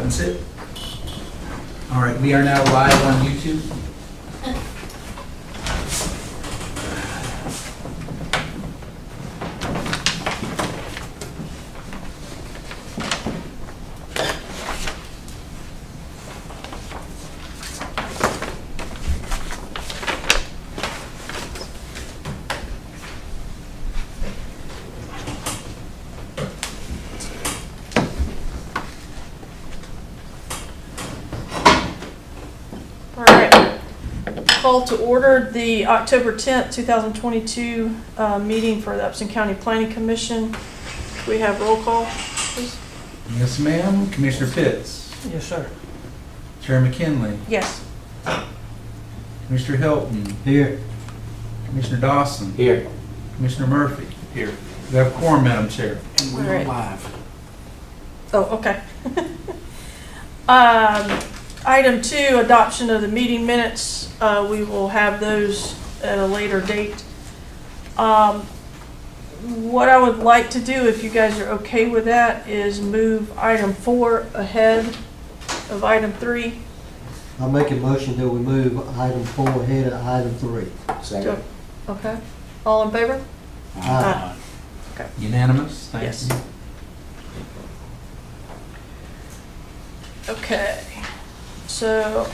button sit. All right, we are now live on YouTube. Call to order the October 10th, 2022 meeting for the Upson County Planning Commission. We have roll call, please. Yes, ma'am. Commissioner Pitts. Yes, sir. Chair McKinley. Yes. Commissioner Hilton. Here. Commissioner Dawson. Here. Commissioner Murphy. Here. We have quorum, Madam Chair. And All we're right. live. Oh, okay. Item 2, adoption of the meeting minutes. We will have those at a later date. What I would like to do, if you guys are okay with that, is move item 4 ahead of item 3. I'll make a motion that we move item 4 ahead of item 3. Second. Okay. All in favor? Aye. Unanimous? Thank Yes. you. Okay. So,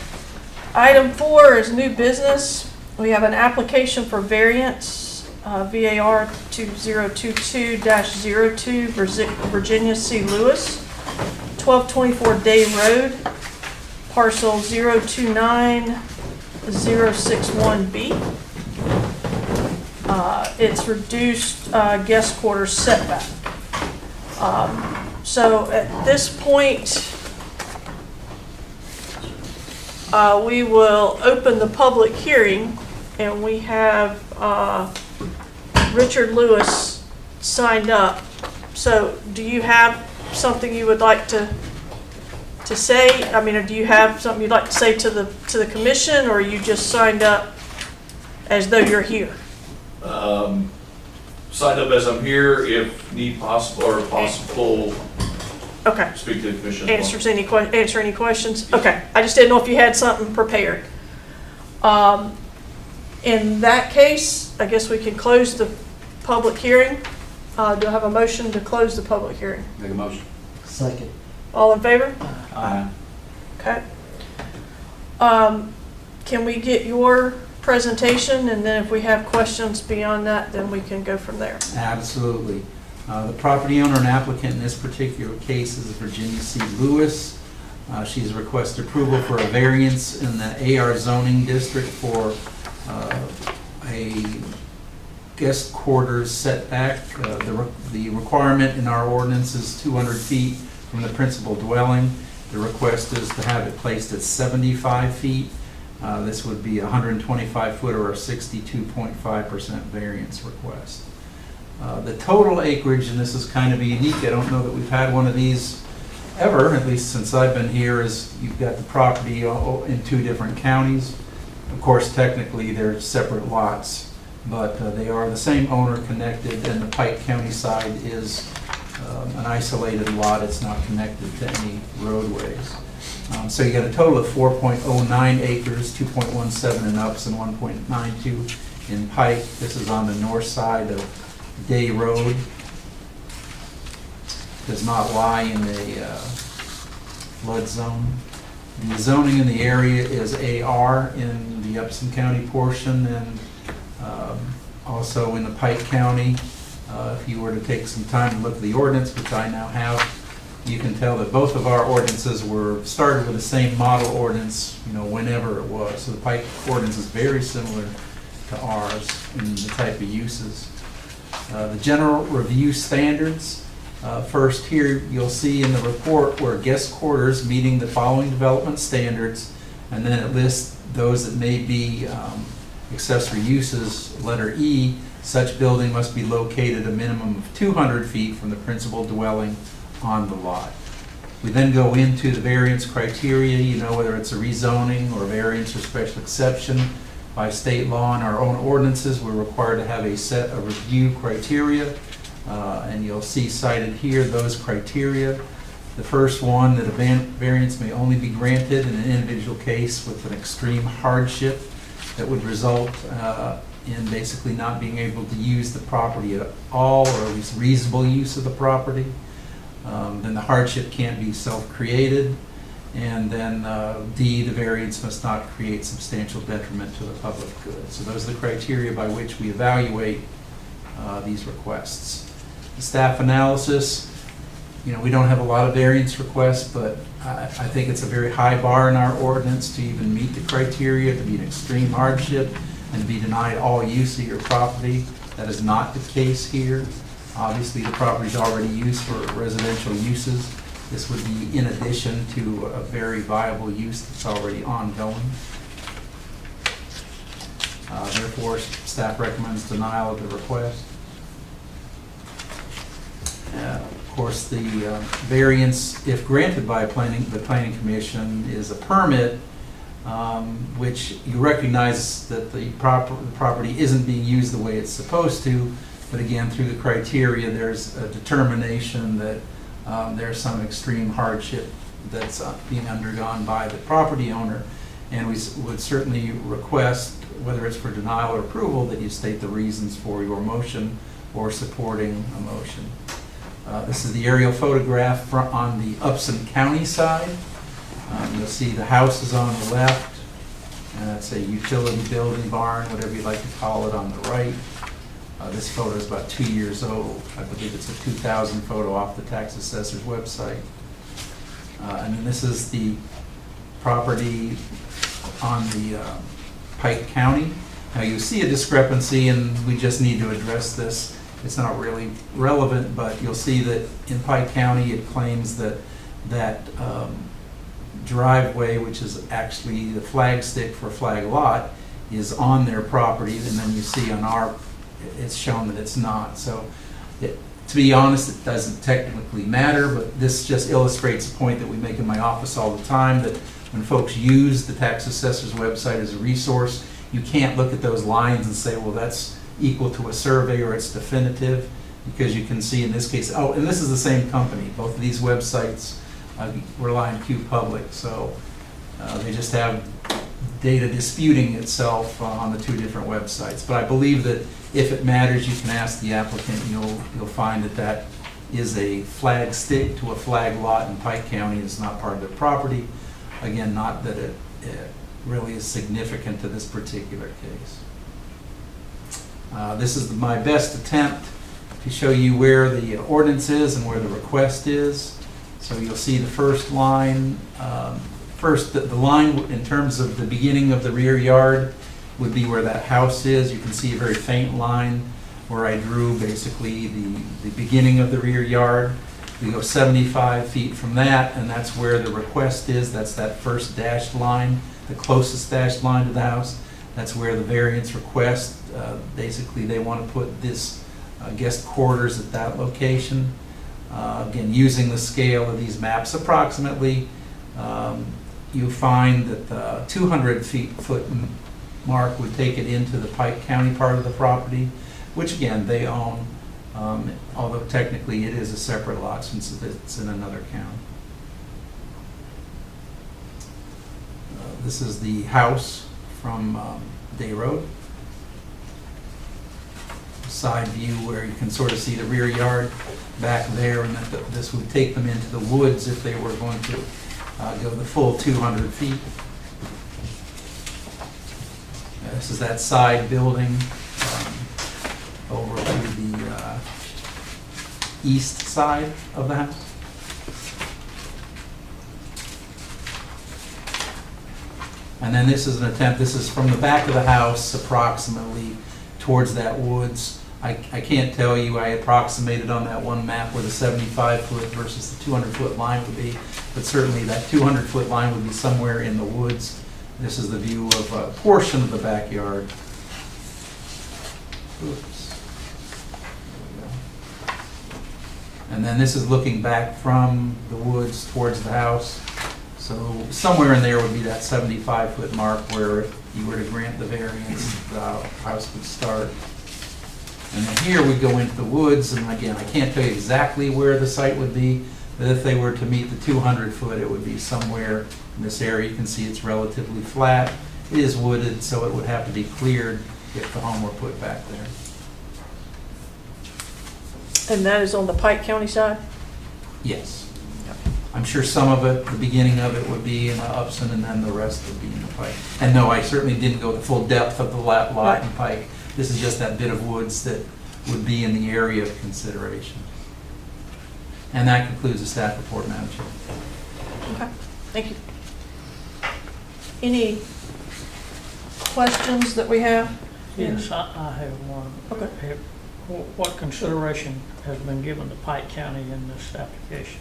item 4 is new business. We have an application for variance, VAR 2022-02, Virginia C. Lewis, 1224 Day Road, parcel 029061B. It's reduced guest quarters setback. So at this point, we will open the public hearing, and we have Richard Lewis signed up. So do you have something you would like to say? I mean, do you have something you'd like to say to the commission, or you just signed up as though you're here? Signed up as I'm here, if need possible, Okay. speak to the commission. Answer any questions? Okay, I just didn't know if you had something prepared. In that case, I guess we can close the public hearing. Do I have a motion to close the public hearing? Make a motion. Second. All in favor? Aye. Okay. Can we get your presentation, and then if we have questions beyond that, then we can go from there. Absolutely. The property owner and applicant in this particular case is Virginia C. Lewis. She's requested approval for a variance in the AR zoning district for a guest quarters setback. The requirement in our ordinance is 200 feet from the principal dwelling. The request is to have it placed at 75 feet. This would be a 125 foot or a 62.5% variance request. The total acreage, and this is kind of unique, I don't know that we've had one of these ever, at least since I've been here, is you've got the property in 2 different counties. Of course, technically they're separate lots, but they are the same owner connected, and the Pike County side is an isolated lot. It's not connected to any roadways. So you got a total of 4.09 acres, 2.17 in Upson, 1.92 in Pike. This is on the north side of Day Road. Does not lie in a flood zone. The zoning in the area is AR in the Upson County portion, and also in the Pike County. If you were to take some time to look at the ordinance, which I now have, you can tell that both of our ordinances were started with the same model ordinance, whenever it was. So the Pike ordinance is very similar to ours in the type of uses. The general review standards. First here, you'll see in the report where guest quarters meeting the following development standards, and then it lists those that may be accessory uses. Letter E, such building must be located a minimum of 200 feet from the principal dwelling on the lot. We then go into the variance criteria, whether it's a rezoning or variance or special exception. By state law and our own ordinances, we're required to have a set of review criteria, and you'll see cited here those criteria. The first one, that a variance may only be granted in an individual case with an extreme hardship that would result in basically not being able to use the property at all, or at least reasonable use of the property. Then the hardship can't be self-created. And then D, the variance must not create substantial detriment to the public good. So those are the criteria by which we evaluate these requests. The staff analysis, we don't have a lot of variance requests, but I think it's a very high bar in our ordinance to even meet the criteria, to be an extreme hardship and to be denied all use of your property. That is not the case here. Obviously, the property is already used for residential uses. This would be in addition to a very viable use that's already ongoing. Therefore, staff recommends denial of the request. Of course, the variance, if granted by the Planning Commission, is a permit, which you recognize that the property isn't being used the way it's supposed to, but again, through the criteria, there's a determination that there's some extreme hardship that's being undergone by the property owner, and we would certainly request, whether it's for denial or approval, that you state the reasons for your motion or supporting a motion. This is the aerial photograph on the Upson County side. You'll see the house is on the left, and that's a utility building, barn, whatever you'd like to call it, on the right. This photo is about 2 years old. I believe it's a 2000 photo off the tax assessor's website. And then this is the property on the Pike County. Now you see a discrepancy, and we just need to address this. It's not really relevant, but you'll see that in Pike County it claims that driveway, which is actually the flag stick for flag lot, is on their property, and then you see on our, it's shown that it's not. So to be honest, it doesn't technically matter, but this just illustrates a point that we make in my office all the time, that when folks use the tax assessor's website as a resource, you can't look at those lines and say, well, that's equal to a survey or it's definitive, because you can see in this case, oh, and this is the same company. Both of these websites rely on Q Public, so they just have data disputing itself on the two different websites. But I believe that if it matters, you can ask the applicant, and you'll find that that is a flag stick to a flag lot in Pike County. It's not part of their property. Again, not that it really is significant to this particular case. This is my best attempt to show you where the ordinance is and where the request is. So you'll see the first line. First, the line in terms of the beginning of the rear yard would be where that house is. You can see a very faint line where I drew basically the beginning of the rear yard. We go 75 feet from that, and that's where the request is. That's that first dashed line, the closest dashed line to the house. That's where the variance request, basically they want to put this guest quarters at that location. Again, using the scale of these maps approximately, you find that the 200-foot mark would take it into the Pike County part of the property, which again, they own, although technically it is a separate lot since it's in another county. This is the house from Day Road. Side view where you can sort of see the rear yard back there, and that this would take them into the woods if they were going to go the full 200 feet. This is that side building over to the east side of the house. And then this is an attempt, this is from the back of the house approximately towards that woods. I can't tell you, I approximated on that one map where the 75-foot versus the 200-foot line would be, but certainly that 200-foot line would be somewhere in the woods. This is the view of a portion of the backyard. Oops. There we go. And then this is looking back from the woods towards the house. So somewhere in there would be that 75-foot mark where if you were to grant the variance, the house would start. And then here we go into the woods, and again, I can't tell you exactly where the site would be, that if they were to meet the 200 foot, it would be somewhere in this area. You can see it's relatively flat. It is wooded, so it would have to be cleared if the home were put back there. And that is on the Pike County side? Yes. I'm sure some of it, the beginning of it would be in Upson, and then the rest would be in the Pike. And no, I certainly didn't go the full depth of the lot in Pike. This is just that bit of woods that would be in the area of consideration. And that concludes the staff report, Madam Chair. Okay, thank you. Any questions that we have? Yes, I have one. Okay. What consideration has been given to Pike County in this application?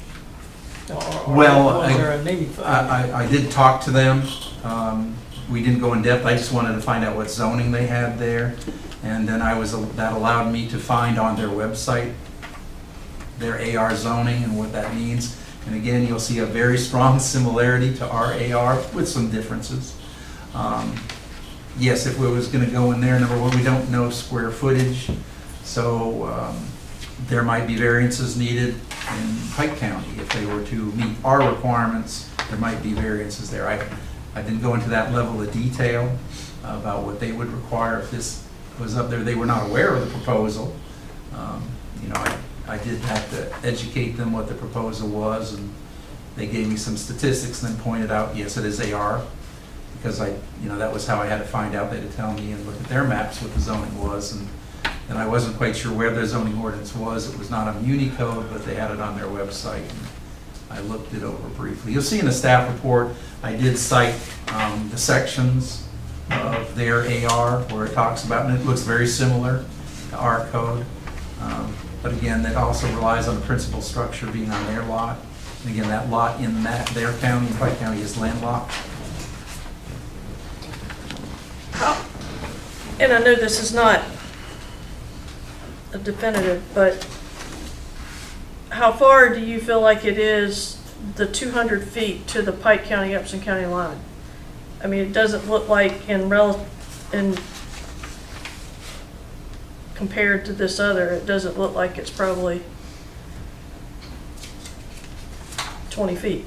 Well, was there a need for? I did talk to them. We didn't go in depth. I just wanted to find out what zoning they had there. And then that allowed me to find on their website their AR zoning and what that means. And again, you'll see a very strong similarity to our AR with some differences. Yes, if we was going to go in there, number one, we don't know square footage. So there might be variances needed in Pike County. If they were to meet our requirements, there might be variances there. I didn't go into that level of detail about what they would require if this was up there. They were not aware of the proposal. You know, I did have to educate them what the proposal was, and they gave me some statistics and then pointed out, yes, it is AR, because that was how I had to find out. They had to tell me and look at their maps what the zoning was, and I wasn't quite sure where their zoning ordinance was. It was not a muni code, but they had it on their website. And I looked it over briefly. You'll see in the staff report, I did cite the sections of their AR where it talks about, and it looks very similar to our code. But again, that also relies on the principal structure being on their lot. And again, that lot in their county, Pike County, is landlocked. And I know this is not a definitive, but how far do you feel like it is, the 200 feet to the Pike County, Upson County line? I mean, it doesn't look like in compared to this other, it doesn't look like it's probably 20 feet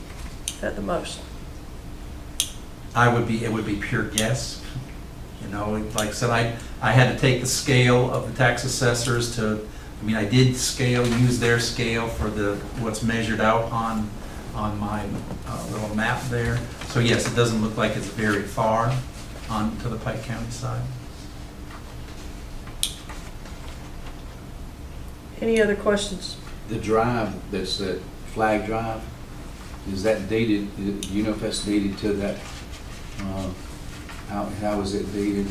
at the most. It would be pure guess. You know, like I said, I had to take the scale of the tax assessors I did use their scale for what's measured out on my little map there. So yes, it doesn't look like it's very far to the Pike County side. Any other questions? The drive, that's that flag drive, is that deeded, do you know if that's deeded to that, how is it deeded?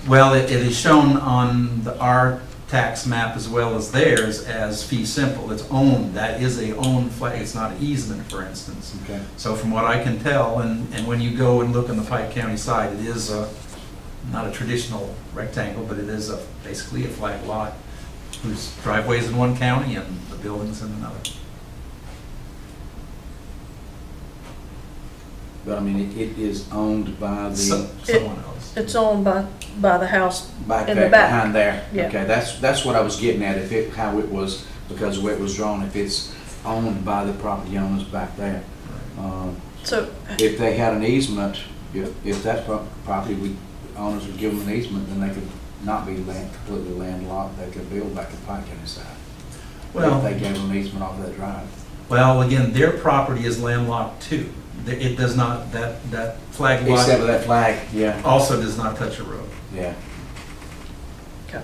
Well, it is shown on our tax map as well as theirs as fee simple. It's owned. That is a owned flag. It's not an easement, for instance. Okay. So from what I can tell, and when you go and look on the Pike County side, it is not a traditional rectangle, but it is basically a flag lot whose driveway is in one county and the building's in another. But I mean, it is owned by the, Someone else. It's owned by the house back in the there, back. behind there? Yeah. Okay, that's what I was getting at, how it was, because the way it was drawn, if it's owned by the property owners back there. So, If they had an easement, if that property owners would give them an easement, then they could not be completely landlocked. They could build back at Pike County side. Well, If they gave them an easement off that drive. well, again, their property is landlocked too. It does not, that flag lot. Except for that flag, yeah. Also does not touch a road. Yeah. okay.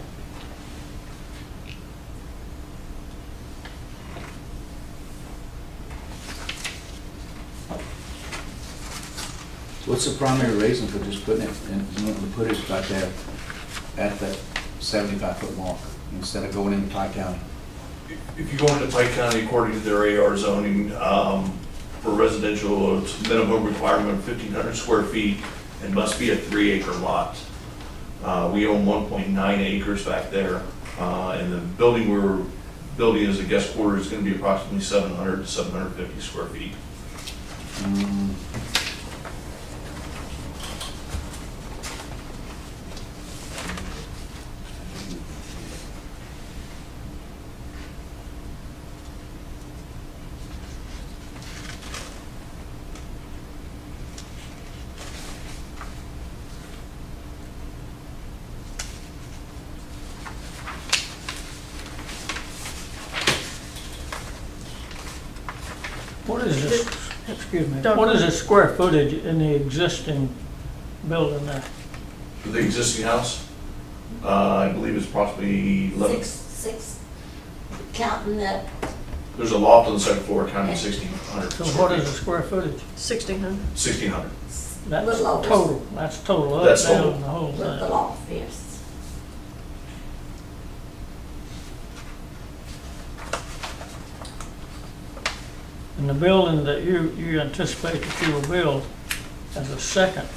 What's the primary reason for just putting it, wanting to put it right there at that 75-foot mark instead of going into Pike County? If you go into Pike County, according to their AR zoning, for residential, it's a minimum requirement of 1,500 square feet and must be a 3-acre lot. We own 1.9 acres back there, and the building we're building as a guest quarters is going to be approximately 700 to 750 square feet. is this, excuse me, Don't- what is the square footage in the existing building there? For the existing house, I believe it's approximately 11. Six, counting that, There's a loft on the second floor counting 1,600 So square what is feet. the square footage? 1,600. 1,600. That's Little over. total, that's total, up, That's total. down, the whole with the thing. loft, yes. And the building that you anticipate that you will build as a second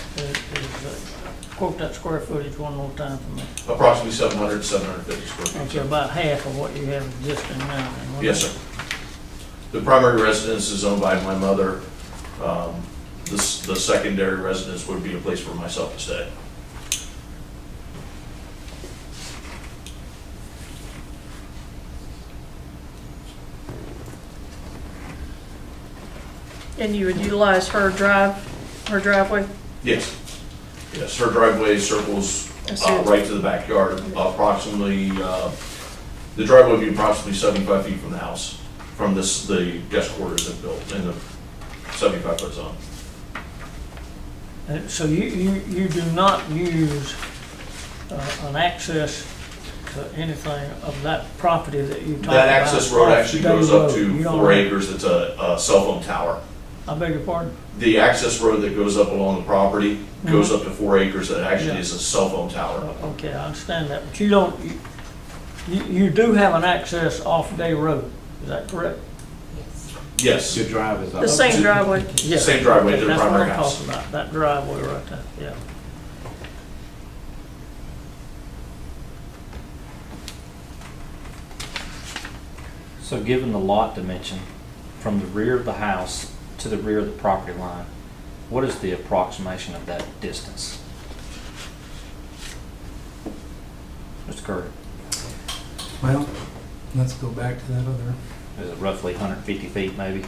quote that square footage one more time for me. Approximately 700, 750 square feet. Okay, about half of what you have existing now. then, wouldn't Yes, it? sir. The primary residence is owned by my mother. The secondary residence would be a place for myself to stay. And you would utilize her driveway? Yes. Yes, her driveway circles I see it. right to the backyard, approximately, the driveway would be approximately 75 feet from the house, from the guest quarters that built in the 75-foot zone. So you do not use an access to anything of that property that you talked about? That access road off actually Day goes up Road. You to don't 4 have- acres. It's a cell phone tower. I beg your pardon? The access road that goes up along the property goes up to 4 acres. That actually Yeah. is a cell phone tower. Okay, I understand that, but you don't, you do have an access off Day Road, is that correct? Yes. Yes, Your drive is up. The same driveway? Yeah. Same driveway to the That's what primary I'm house. talking about, that driveway right there, yeah. So given the lot dimension from the rear of the house to the rear of the property line, what is the approximation of that distance? Mr. Curry, Well, let's go back to that other. is it roughly 150 feet maybe?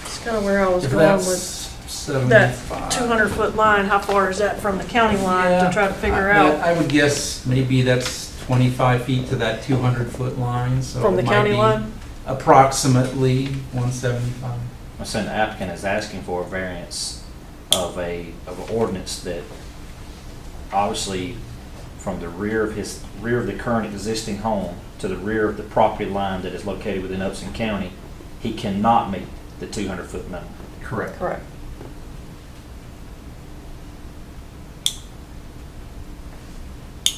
It's kind of where I was If going that's with that 75. 200-foot line. How far is that from the county line Yeah, to try to figure I- out? I would guess maybe that's 25 feet to that 200-foot line, so. From the it might county be line? Approximately 175. I'm saying the applicant is asking for a variance of an ordinance that obviously from the rear of the current existing home to the rear of the property line that is located within Upson County, he cannot meet the 200-foot minimum. Correct. Correct.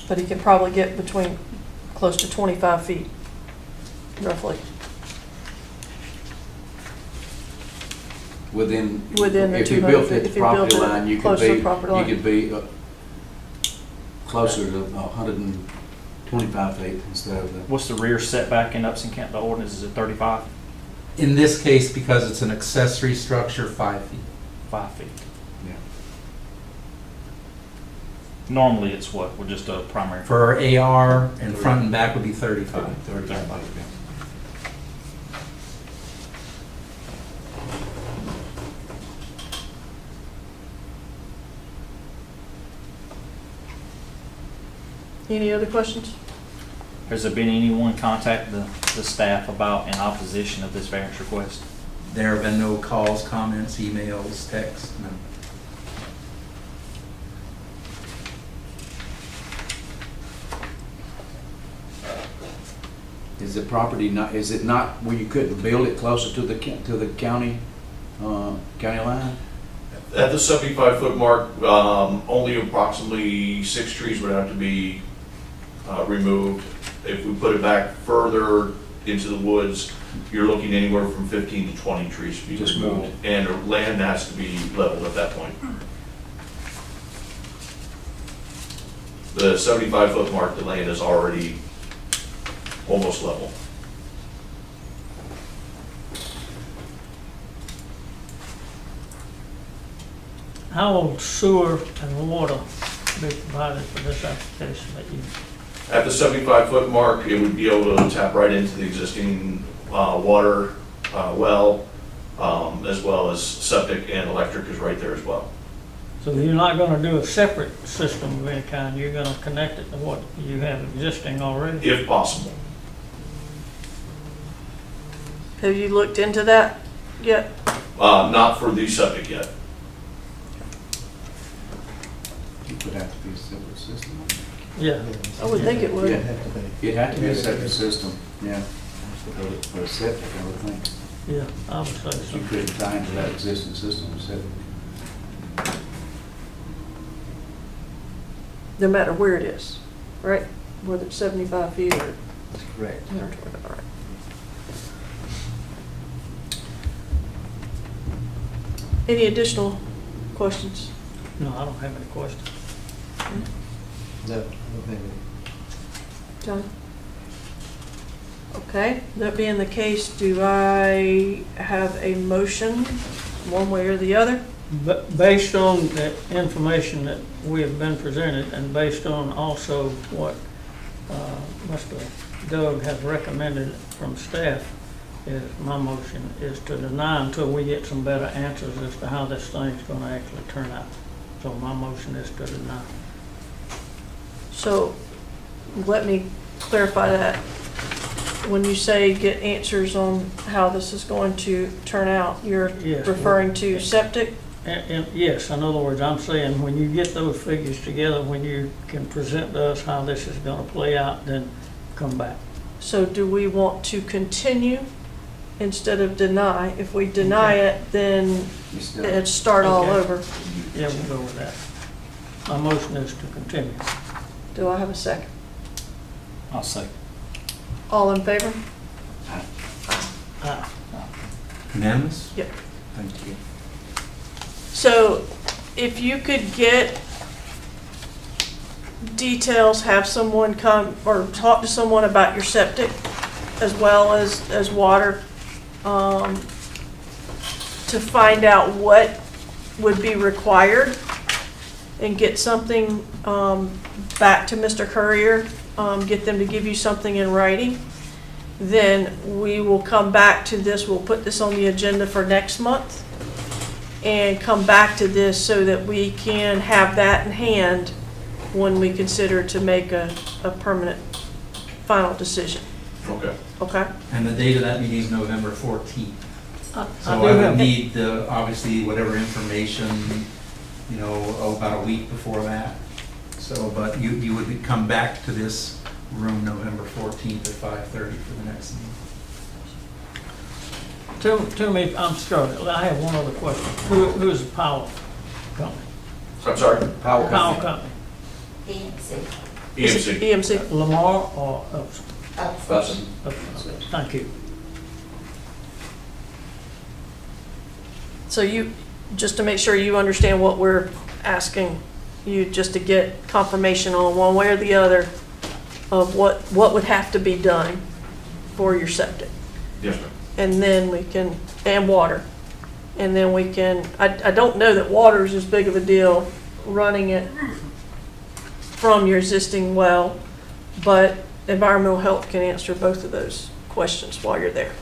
But he could probably get between close to 25 feet, roughly. Within Within the if you 200 built feet, at if the you built property it line, you could close to the be, property you line. could be closer to 125 feet instead of the. What's the rear setback in Upson County? The ordinance is at 35? In this case, because it's an accessory structure, 5 feet. 5 feet. Yeah. Normally it's what? We're just a primary. For our AR, and front and back would be 35. 35 feet. Any other questions? Has there been anyone contact the staff about in opposition of this variance request? There have been no calls, comments, emails, texts, no. Is the property not, is it not where you couldn't build it closer to the county, county line? At the 75-foot mark, only approximately 6 trees would have to be removed. If we put it back further into the woods, you're looking anywhere from 15 to 20 trees to be Just removed. moved. And the land has to be leveled at that point. The 75-foot mark, the land is already almost level. How will sewer and water be provided for this application that you, At the 75-foot mark, it would be able to tap right into the existing water well, as well as septic and electric is right there as well. so you're not gonna do a separate system of any kind, you're gonna connect it to what you have existing already? If possible. Have you looked into that yet? Not for the septic yet. It would have to be a separate system. Yeah, I would think it would. Yeah. Have to be. It'd have to be a separate system, yeah. For a septic, I would think. yeah, I would say so. You couldn't tie into that existing system of septic. No matter where it is, right? Whether it's 75 feet or That's correct. 120, all right. Any additional questions? No, I don't have any questions. No, I don't have any. John? Okay, that being the case, do I have a motion, one way or the other? But based on the information that we have been presented and based on also what Mr. Doug has recommended from staff, is my motion is to deny until we get some better answers as to how this thing's gonna actually turn out. So my motion is to deny. So, let me clarify that. When you say get answers on how this is going to turn out, you're Yes. referring to septic? And yes, in other words, I'm saying when you get those figures together, when you can present to us how this is gonna play out, then come back. So do we want to continue instead of deny? If we deny Okay. it, then You still, it'd start all Okay. over. Yeah, we'll go with that. My motion is to continue. Do I have a second? I'll say. All in favor? Aye. Unanimous? Yep. Thank you. So if you could get details, have someone come or talk to someone about your septic as well as water, to find out what would be required and get something back to Mr. Courier, get them to give you something in writing, then we will come back to this, we'll put this on the agenda for next month and come back to this so that we can have that in hand when we consider to make a permanent final decision, Okay. okay? And the date of that meeting is November 14th. I So do I would have- need the, obviously, whatever information, you know, about a week before that. So, but you would come back to this room November 14th at 5:30 for the next meeting. Tell me, I'm sorry, I have one other question. Who's the power company? I'm sorry, power Power company. company, EMC. Is it EMC. EMC. Lamar or Upson? Upson. Upson. Thank you. So you, just to make sure you understand what we're asking you, just to get confirmation on one way or the other of what would have to be done for your septic. Yes, ma'am. And then we can, and water. And then we can, I don't know that water is as big of a deal running it from your existing well, but environmental health can answer both of those questions while you're there.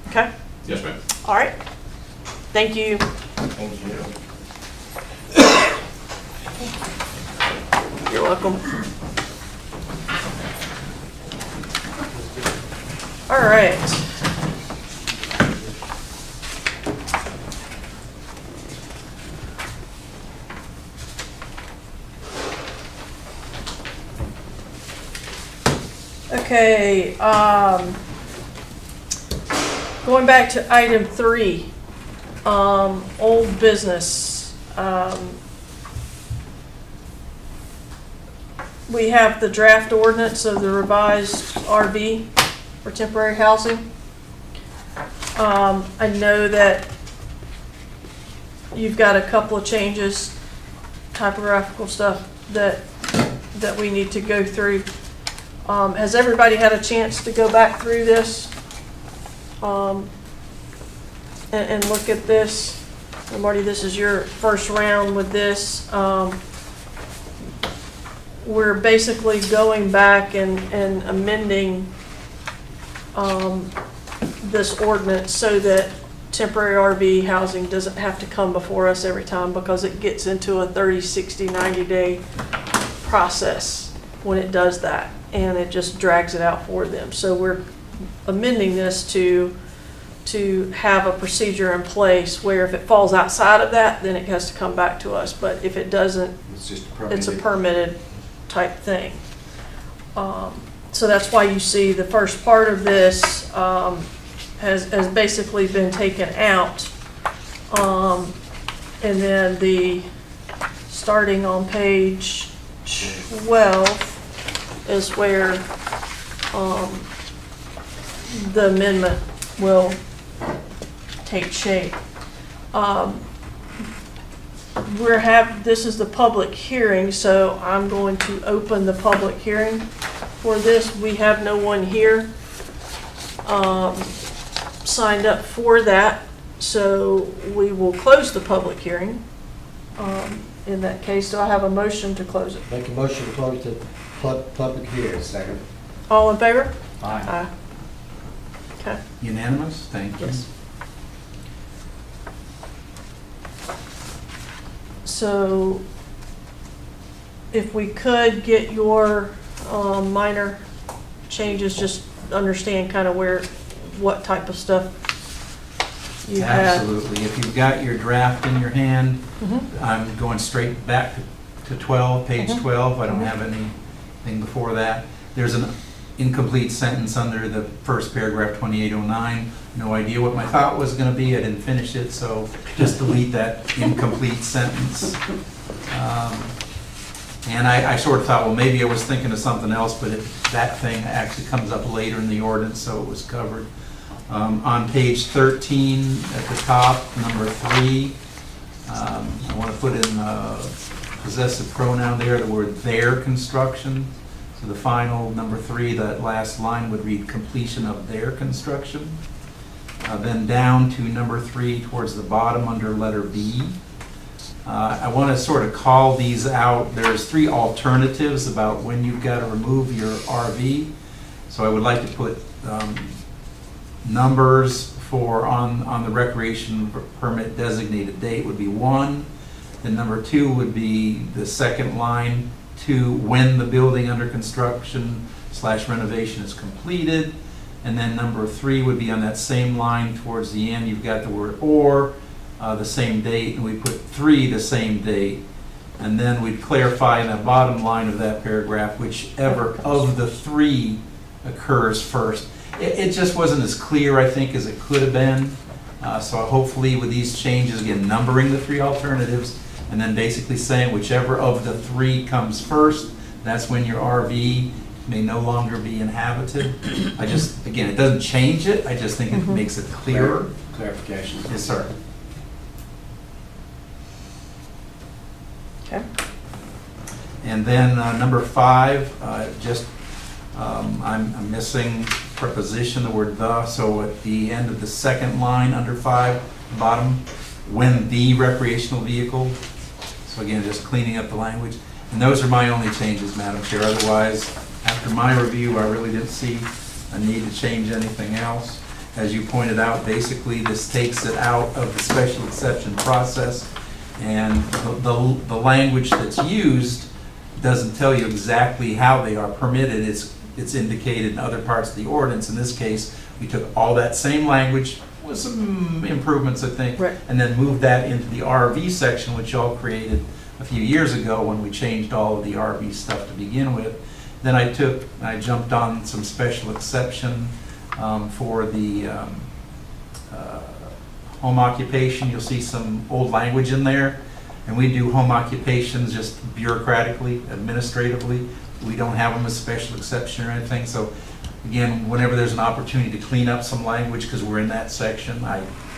Okay? Yes, ma'am. All right. Thank you. Thank you. You're welcome. All right. Okay, going back to item 3, old business. We have the draft ordinance of the revised RV for temporary housing. I know that you've got a couple of changes, typographical stuff that we need to go through. Has everybody had a chance to go back through this and look at this? And Marty, this is your first round with this. We're basically going back and amending this ordinance so that temporary RV housing doesn't have to come before us every time, because it gets into a 30, 60, 90-day process when it does that, and it just drags it out for them. So we're amending this to have a procedure in place where if it falls outside of that, then it has to come back to us. But if it doesn't, It's just it's a permitted. permitted type thing. So that's why you see the first part of this has basically been taken out. And then starting on page 12 is where the amendment will take shape. This is the public hearing, so I'm going to open the public hearing for this. We have no one here signed up for that, so we will close the public hearing. In that case, do I have a motion to close it? Make a motion to close the public hearing. Second. All in favor? Aye. Okay. Unanimous? Thank you. Yes. So if we could get your minor changes, just understand kind of what type of stuff you have. Absolutely. If you've got your draft in your hand, Mhm. I'm going straight back to 12, page Mhm. 12. I don't Mhm. have anything before that. There's an incomplete sentence under the first paragraph, 2809. No idea what my thought was going to be. I didn't finish it, so just delete that incomplete sentence. And I sort of thought, well, maybe I was thinking of something else, but that thing actually comes up later in the ordinance, so it was covered. On page 13 at the top, number 3, I want to put in possessive pronoun there, the word their construction. So the final, number 3, that last line would read completion of their construction. Then down to number 3 towards the bottom under letter B. I want to sort of call these out. There's 3 alternatives about when you've got to remove your RV. So I would like to put numbers for on the recreation permit designated date would be 1. Then number 2 would be the second line, 2, when the building under construction / renovation is completed. And then number 3 would be on that same line towards the end. You've got the word or, the same date, and we put 3 the same date. And then we'd clarify in the bottom line of that paragraph whichever of the 3 occurs first. It just wasn't as clear, I think, as it could have been. So hopefully with these changes, again, numbering the 3 alternatives, and then basically saying whichever of the 3 comes first, that's when your RV may no longer be inhabited. Again, it doesn't change it, I just think it Mhm. makes it clearer. Clarification. Yes, sir. Okay. And then number 5, I'm missing preposition, the word the, so at the end of the second line under 5, bottom, when the recreational vehicle. So again, just cleaning up the language. And those are my only changes, Madam Chair. Otherwise, after my review, I really didn't see a need to change anything else. As you pointed out, basically this takes it out of the special exception process. And the language that's used doesn't tell you exactly how they are permitted. It's indicated in other parts of the ordinance. In this case, we took all that same language with some improvements, I think, Right. and then moved that into the RV section, which y'all created a few years ago when we changed all of the RV stuff to begin with. Then I jumped on some special exception for the home occupation. You'll see some old language in there, and we do home occupations just bureaucratically, administratively. We don't have them as special exception or anything. So again, whenever there's an opportunity to clean up some language, because we're in that section,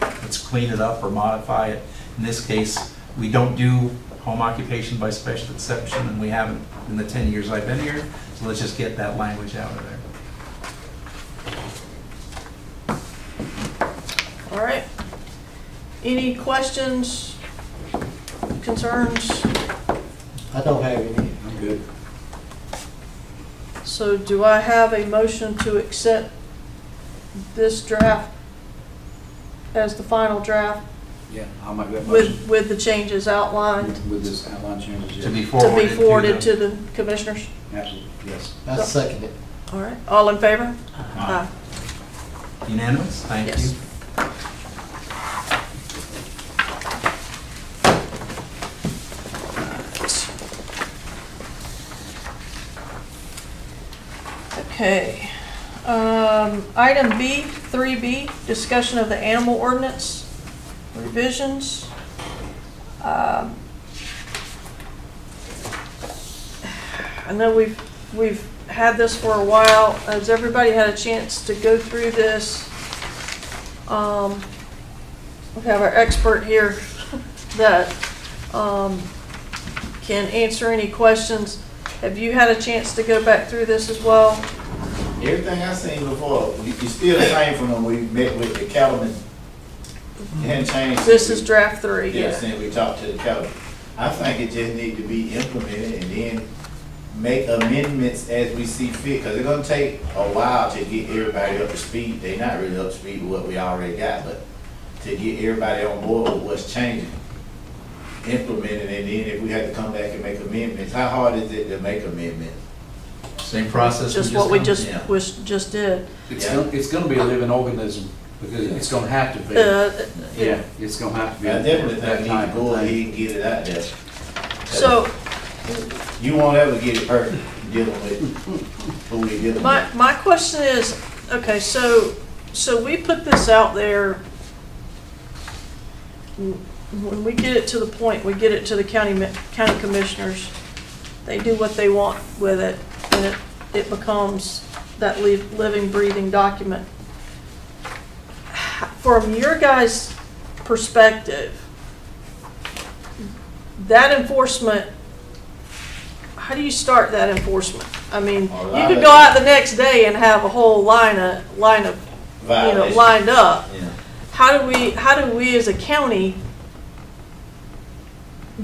let's clean it up or modify it. In this case, we don't do home occupation by special exception, and we haven't in the 10 years I've been here. So let's just get that language out of there. All right. Any questions, concerns? I don't have any. I'm good. So do I have a motion to accept this draft as the final draft Yeah, I'll make that motion with the changes outlined with this outline changes. To be Yes. to be forwarded forwarded to to the commissioners? Absolutely, yes. I second it. All right. All in favor? Aye. Unanimous? Thank Yes. you. Okay. Item B, 3B, discussion of the animal ordinance revisions. I know we've had this for a while. Has everybody had a chance to go through this? We have our expert here that can answer any questions. Have you had a chance to go back through this as well? Everything I seen before, it's still the same from when we met with the cattlemen. It hadn't changed. This is draft 3, Yeah, yeah. since we talked to the cattlemen. I think it just need to be implemented and then make amendments as we see fit, because it's gonna take a while to get everybody up to speed. They not really up to speed with what we already got, but to get everybody on board with what's changing, implement it, and then if we had to come back and make amendments, how hard is it to make amendments? Same process. Just what we done? just did. It's gonna be a living organism, because it's gonna have to be. Yeah, it's gonna have to be. I definitely that think we need type to of go ahead thing. and get it out there. So You won't ever get it perfect dealing with who we dealing with. my question is, okay, so we put this out there. When we get it to the point, we get it to the county commissioners, they do what they want with it, and it becomes that living, breathing document. From your guys' perspective, that enforcement, how do you start that enforcement? I mean, you could go out the next day and have a whole line of Violation. lined up. Yeah. How do we as a county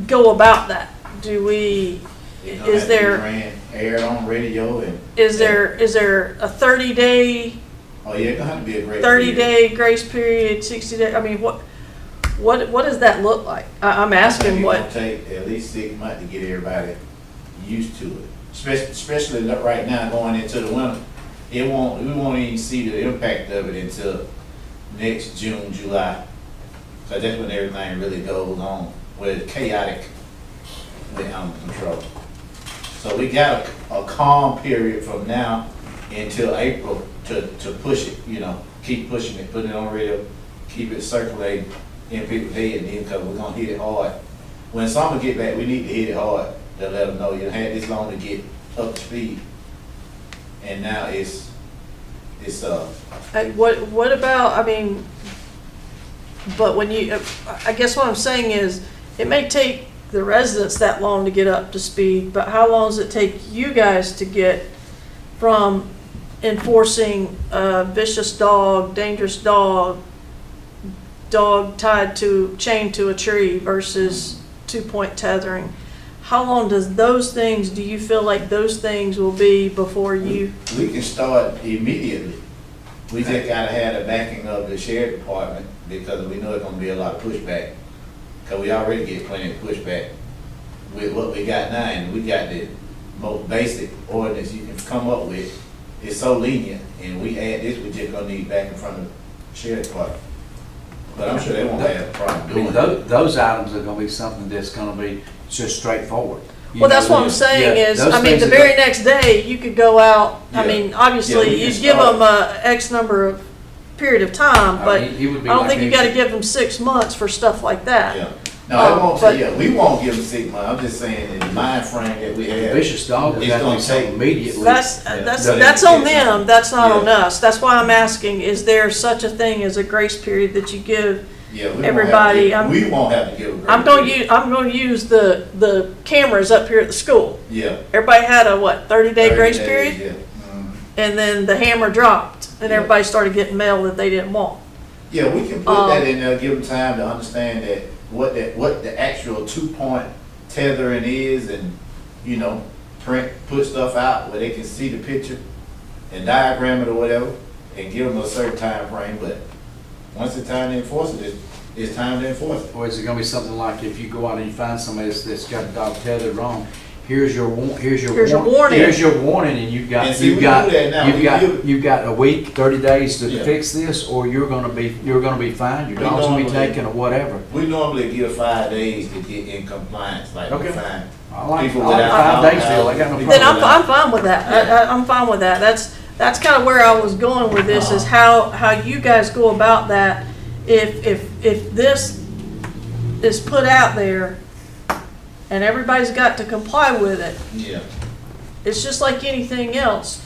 go about that? Do we, It's gonna is have to be there, aired on radio and. is there a 30-day, Oh, yeah, it's gonna have to be a great. 30-day grace period, 60-day, I mean, what does that look like? I'm asking what, It's gonna take at least 6 months to get everybody used to it, especially right now going into the winter. We won't even see the impact of it until next June, July. So that's when everything really goes on, where it's chaotic, with under control. So we got a calm period from now until April to push it, keep pushing it, put it on radio, keep it circulating in people's head, and then, because we're gonna hit it hard. When summer get back, we need to hit it hard to let them know you had this long to get up to speed. And now it's what about, I mean, but when you, I guess what I'm saying is, it may take the residents that long to get up to speed, but how long does it take you guys to get from enforcing a vicious dog, dangerous dog chained to a tree versus 2-point tethering? How long does those things, do you feel like those things will be before you? we can start immediately. We just gotta have the backing of the sheriff department, because we know it's gonna be a lot of pushback. Cause we already get plenty of pushback with what we got now, and we got the most basic ordinance you can come up with. It's so lenient, and we add this, we just gonna need back in front of the sheriff department. But I'm sure they won't have a problem I mean, doing it. those items are gonna be something that's gonna be just straightforward. Well, that's what I'm saying is, those I mean, things the that very next day, you could go out, I Yeah. mean, Yeah, obviously, we can you'd give start. them a X number of period of time, but I he would be don't like think you me. gotta give them 6 months for stuff like that. Yeah. No, it won't, but- yeah, we won't give them 6 months. I'm just saying, in the mind frame that we have. Vicious dog, we It's gotta gonna do something take- immediately. That's, Yeah. that's on them, that's not on Yeah. us. That's why I'm asking, is there such a thing as a grace period that you give? Yeah, we won't have to Everybody, give- we won't have to give a grace I'm gonna period. use the cameras up here at the school. Yeah. Everybody had a, 30-day 30 grace days, period? Yeah. Mhm. And then the hammer dropped, and Yeah. everybody started getting mail that they didn't want. Yeah, we can put that in there, give them time to understand that, what the actual 2-point tethering is, and, put stuff out where they can see the picture and diagram it or whatever, and give them a certain time frame. But once it's time to enforce it, it's time to enforce it. Or is it gonna be something like if you go out and you find somebody that's got a dog tethered wrong, here's your warning. Here's your warning, and you've got, And see, we do that now. you've got a week, 30 days to Yeah. fix this, or you're gonna be fined, your We dog's gonna be normally- taken, or whatever. We normally give 5 days to get in compliance, like we Okay. find. I like People 5 without days deal, I got no problem. Then I'm fine with that. I'm fine with that. That's kind of where I was going with this, is how you guys go about that. If this is put out there and everybody's got to comply with it, Yeah. it's just like anything else.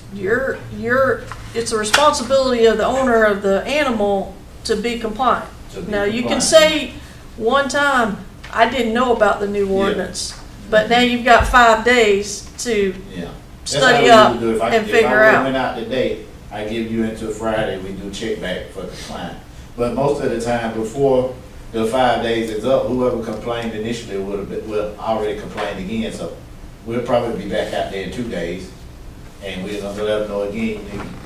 It's a responsibility of the owner of the animal to be compliant. To be Now, you can compliant. say one time, I didn't know about the new ordinance, but now you've got 5 days to Yeah. study That's how we up do it. and figure If I out. went out today, I give you until Friday, we do check back for compliance. But most of the time, before the 5 days is up, whoever complained initially will already complained again, so we'll probably be back out there in 2 days. And we're gonna let them know again,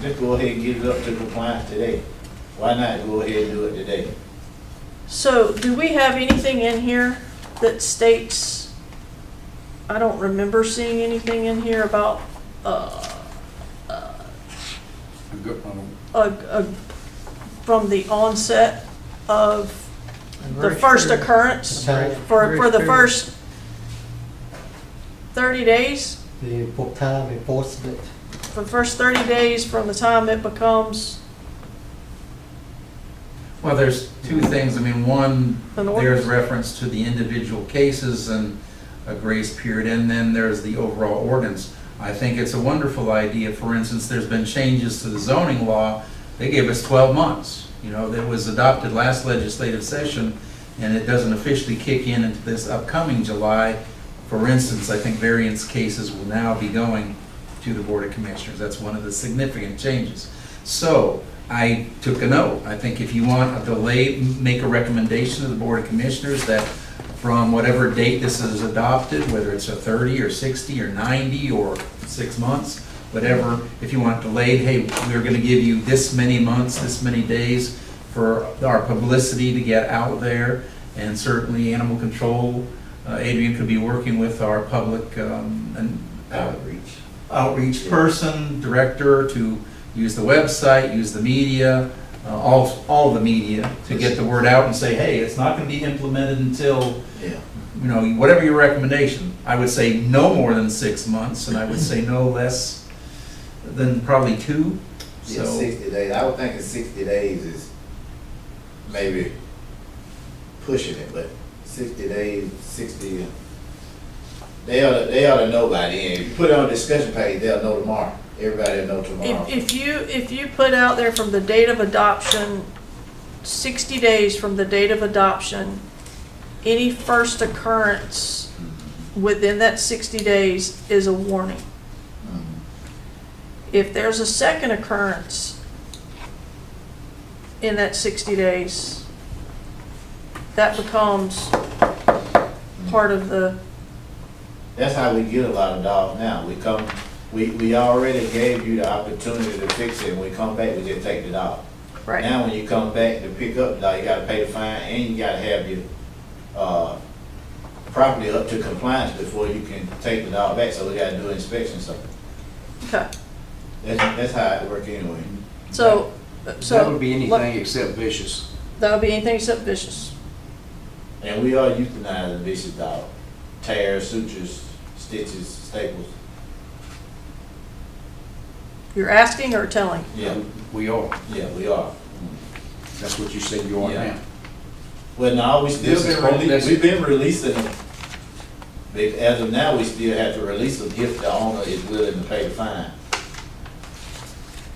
just go ahead and get it up to compliance today. Why not go ahead and do it today? So, do we have anything in here that states, I don't remember seeing anything in here about, from the onset of the first occurrence Time, for the first 30 days? the time enforcement. For the first 30 days from the time it becomes Well, there's two things. I mean, one, an there's ordinance? reference to the individual cases and a grace period, and then there's the overall ordinance. I think it's a wonderful idea. For instance, there's been changes to the zoning law. They gave us 12 months. You know, that was adopted last legislative session, and it doesn't officially kick in into this upcoming July. For instance, I think variance cases will now be going to the Board of Commissioners. That's one of the significant changes. So, I took a note. I think if you want a delay, make a recommendation to the Board of Commissioners that from whatever date this is adopted, whether it's a 30 or 60 or 90 or 6 months, whatever, if you want delayed, hey, we're gonna give you this many months, this many days for our publicity to get out there, and certainly animal control, Adrian could be working with our public outreach person, director, to use the website, use the media, all the media, to get the word out and say, hey, it's not gonna be implemented until, Yeah. you know, whatever your recommendation. I would say no more than 6 months, and I would say no less than probably 2. Yeah, So, 60 days. I would think in 60 days is maybe pushing it, but 60 days, 60, they ought to know by then. If you put it on a discussion page, they'll know tomorrow. Everybody will know tomorrow. If you put out there from the date of adoption, 60 days from the date of adoption, any first occurrence within that 60 days is a warning. Mhm. If there's a second occurrence in that 60 days, that becomes part of the, That's how we get a lot of dogs now. We already gave you the opportunity to fix it, and we come back, we just take the dog. right. Now, when you come back to pick up the dog, you gotta pay the fine, and you gotta have your, property up to compliance before you can take the dog back, so we gotta do inspection, so Okay, that's how it works anyway. so. That would be anything except vicious. That would be anything except vicious. And we are euthanizing vicious dog, tears, sutures, stitches, staples. You're asking or telling? Yeah, We are. yeah, we are. That's what you said you are Yeah. now. Well, no, we still This is been what- this- we've been releasing them. But as of now, we still have to release them if the owner is willing to pay the fine.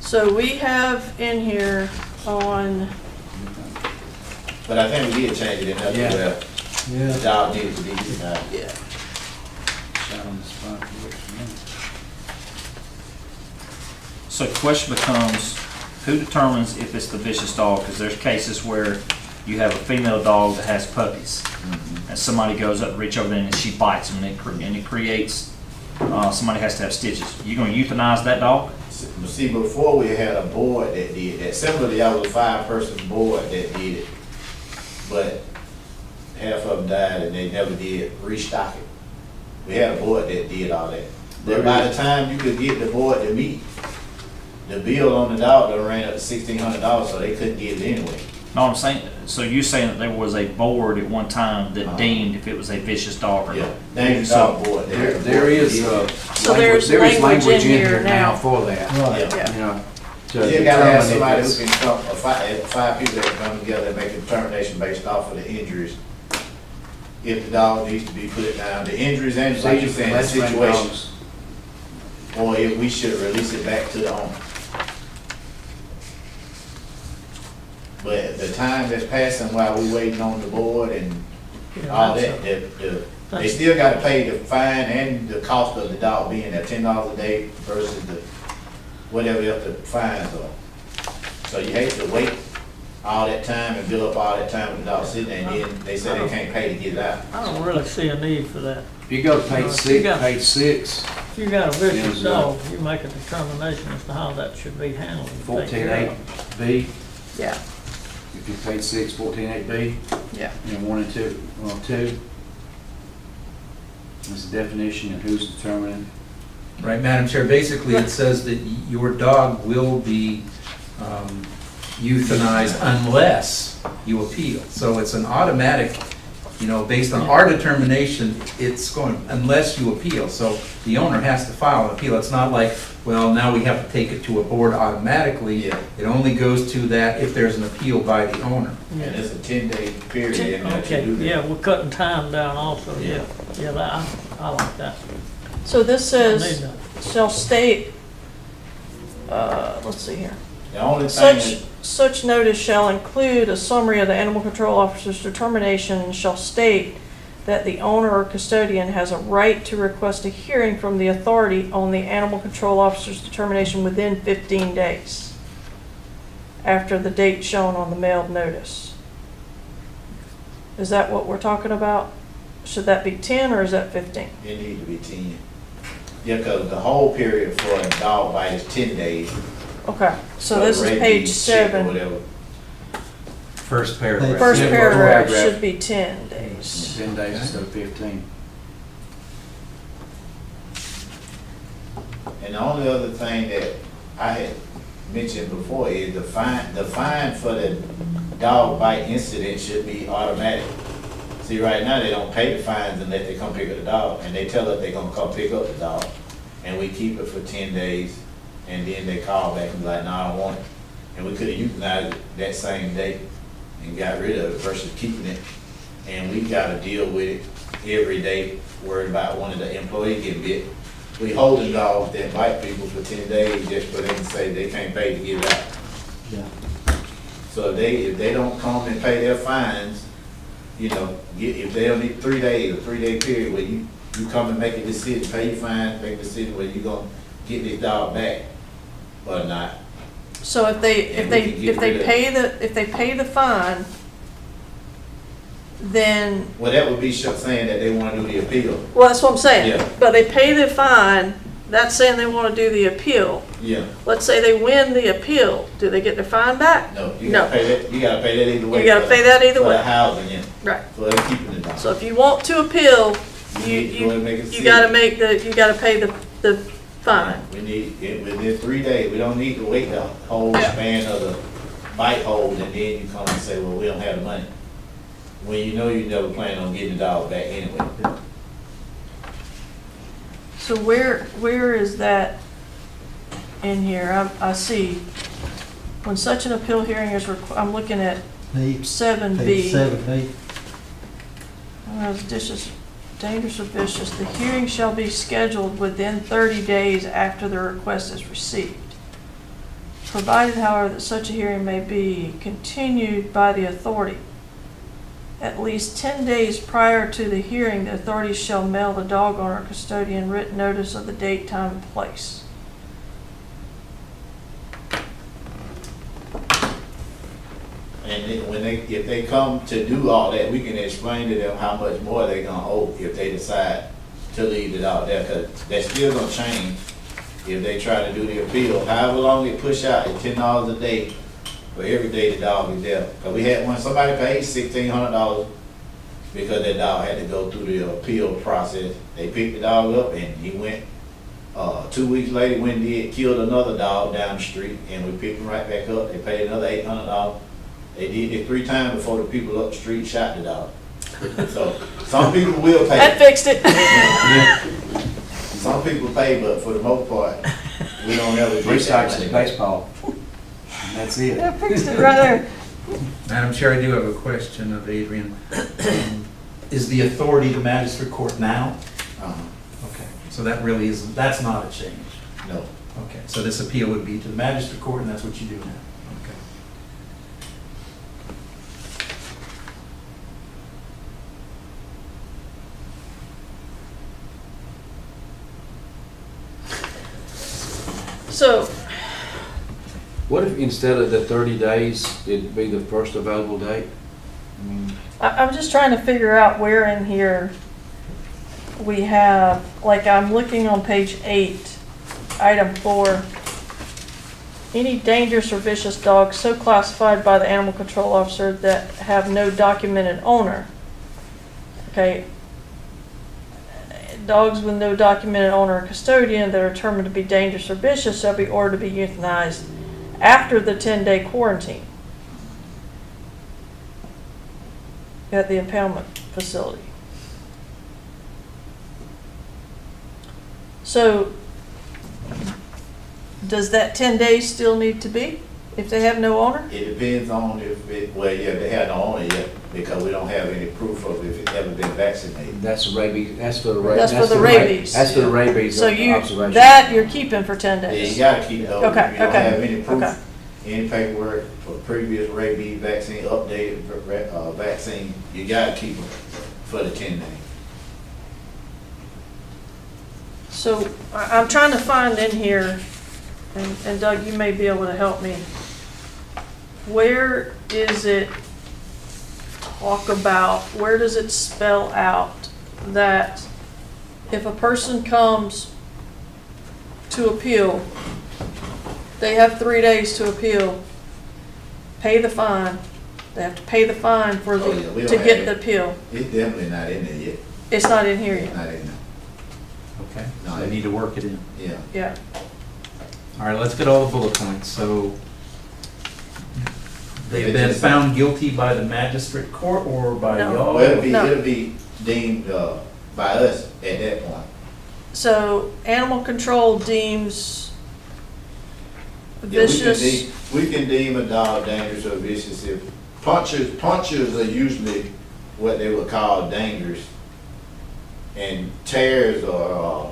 So we have in here on, But I think we did change it enough to Yeah. where Yeah. the dog needs to be euthanized. yeah, Shot on the spot for it, yeah. So the question becomes, who determines if it's the vicious dog? Because there's cases where you have a female dog that has puppies, and somebody goes up, reach over there, and she bites them, and it creates, somebody has to have stitches. You gonna euthanize that dog? See, before we had a board that did that. Similarly, I was a 5-person board that did it. But half of them died and they never did restock it. We had a board that did all that. But by the time you could get the board to meet, the bill on the dog done ran up to $1,600, so they couldn't get it anyway. No, I'm saying, so you're saying that there was a board at one time that Uh-huh. deemed if it was a vicious dog or Yeah, not? dangerous dog board. There is, So there's language in here now. for that, Right. Yeah. you know. to You gotta have determine if somebody who it's- can come, five people that can come together and make a determination based off of the injuries. If the dog needs to be put down, the injuries and, like you saying, the Let's bring situation, dogs. or if we should release it back to the owner. But the time that's passing while we waiting on the board and Yeah, all that's that, they still gotta pay the fine and the cost of the dog being there, $10 a day versus the, whatever else the fines are. So you hate to wait all that time and build up all that time with the dog sitting there, and then they say they can't pay to get it out. I don't really see a need for that. If you go to You page got- six, If you got a vicious Yes, dog, you make a determination as to how that should be handled. and taken care 14.8B, Yeah, if you page 6, 14.8B, yeah. and 1 and 2, well, 2. That's the definition and who's determining. Right, Madam Chair, basically it says that your dog will be euthanized unless you appeal. So it's an automatic, you know, based on our determination, it's going, unless you appeal. So the owner has to file an appeal. It's not like, well, now we have to take it to a board automatically. Yeah. It only goes to that if there's an appeal by the owner. And it's a 10-day period in there to Okay, do that. yeah, we're cutting time down also, yeah. Yeah. Yeah, that, I like that. So this I need says, that. shall state, let's see here. The only thing Such notice shall include a summary of the animal control officer's determination and shall state that the owner or custodian has a right to request a hearing from the authority on the animal control officer's determination within 15 days after the date shown on the mailed notice. Is that what we're talking about? Should that be 10 or is that 15? it need to be 10. Yeah, because the whole period for a dog bite is 10 days. Okay, so this is rabies, page shit, or 7. whatever. First paragraph. First Yeah, paragraph paragraph. should be 10 days. 10 days instead of 15. And the only other thing that I had mentioned before is the fine for the dog bite incident should be automatic. See, right now, they don't pay the fines unless they come pick up the dog, and they tell us they're gonna come pick up the dog, and we keep it for 10 days, and then they call back and be like, no, I don't want it. And we could've euthanized it that same day and got rid of it versus keeping it. And we gotta deal with it every day, worried about one of the employees getting bit. We holding dogs that bite people for 10 days just for them to say they can't pay to get it out. Yeah. So if they don't come and pay their fines, you know, if they don't need 3 days, a 3-day period where you come and make a decision, pay your fine, make a decision whether you gonna get this dog back or not. So if they And we can get rid of if they pay the fine, then, Well, that would be saying that they wanna do the appeal. well, that's what I'm saying. Yeah. But they pay the fine, that's saying they want to do the appeal. Yeah, Let's say they win the appeal, do they get their fine back? no, you gotta pay that, either way. You gotta pay that either For the way. housing, yeah, Right. for them keeping the dog. So if you want to appeal, You need to go and make a you gotta decision. you gotta pay the fine. We need, it within 3 days, we don't need to wait the whole Yeah. span of the bite hold, and then you come and say, well, we don't have the money. When you know you never plan on getting the dog back anyway. So where is that in here? I see, when such an appeal hearing is I'm looking at B, 7B. page 7B. Whereas dishes, dangerous or vicious, the hearing shall be scheduled within 30 days after the request is received. Provided, however, that such a hearing may be continued by the authority. At least 10 days prior to the hearing, the authorities shall mail the dog owner or custodian written notice of the date, time, and place. And if they come to do all that, we can explain to them how much more they're gonna owe if they decide to leave the dog there, cause that's still gonna change if they try to do the appeal. However long they push out, it's $10 a day for every day the dog is there. Cause we had one, somebody paid $1,600 because that dog had to go through the appeal process. They picked the dog up and he went, 2 weeks later, went and killed another dog down the street, and we picked him right back up. They paid another $800. They did it 3 times before the people up the street shot the dog. So, some people will pay. That fixed it. Some people pay, but for the most part, we don't ever Three get that strikes money in back. baseball. And that's it. That fixed it right there. Madam Chair, I do have a question of Adrian. Is the authority the magistrate court now? Uh-huh. Okay, so that really is, that's not a change. No. Okay, so this appeal would be to the magistrate court, and that's what you do now? Okay. So, What if instead of the 30 days, it'd be the first available date? I mean, I'm just trying to figure out where in here we have, like, I'm looking on page 8, item 4. Any dangerous or vicious dogs so classified by the animal control officer that have no documented owner. Okay. Dogs with no documented owner or custodian that are determined to be dangerous or vicious shall be ordered to be euthanized after the 10-day quarantine at the impoundment facility. So, does that 10 days still need to be if they have no owner? It depends on they have no owner yet, because we don't have any proof of if it's ever been vaccinated. that's the rabies, that's for the That's for the rabies. That's for the rabies So you, observation. that you're keeping for 10 Yeah, days? you gotta keep those. Okay, If you don't okay, have any okay. proof, any paperwork for previous rabies vaccine, updated vaccine, you gotta keep them for the 10 days. So I'm trying to find in here, and Doug, you may be able to help me. Where is it talk about, where does it spell out that if a person comes to appeal, they have 3 days to appeal, pay the fine, they have to pay the fine for Oh, yeah, we the, don't to get have the it. appeal. It's definitely not in there yet. It's not in here It's yet. not in there. Okay, No, so they need to work it in. Yeah. Yeah. All right, let's get all the bullet points. So they've Yeah, been just- found guilty by the magistrate court or by No. y'all? Well, No. it'll be deemed, by us at that point. So animal control deems Yeah, vicious. we can deem a dog dangerous or vicious if punches are usually what they would call dangerous. And tears are,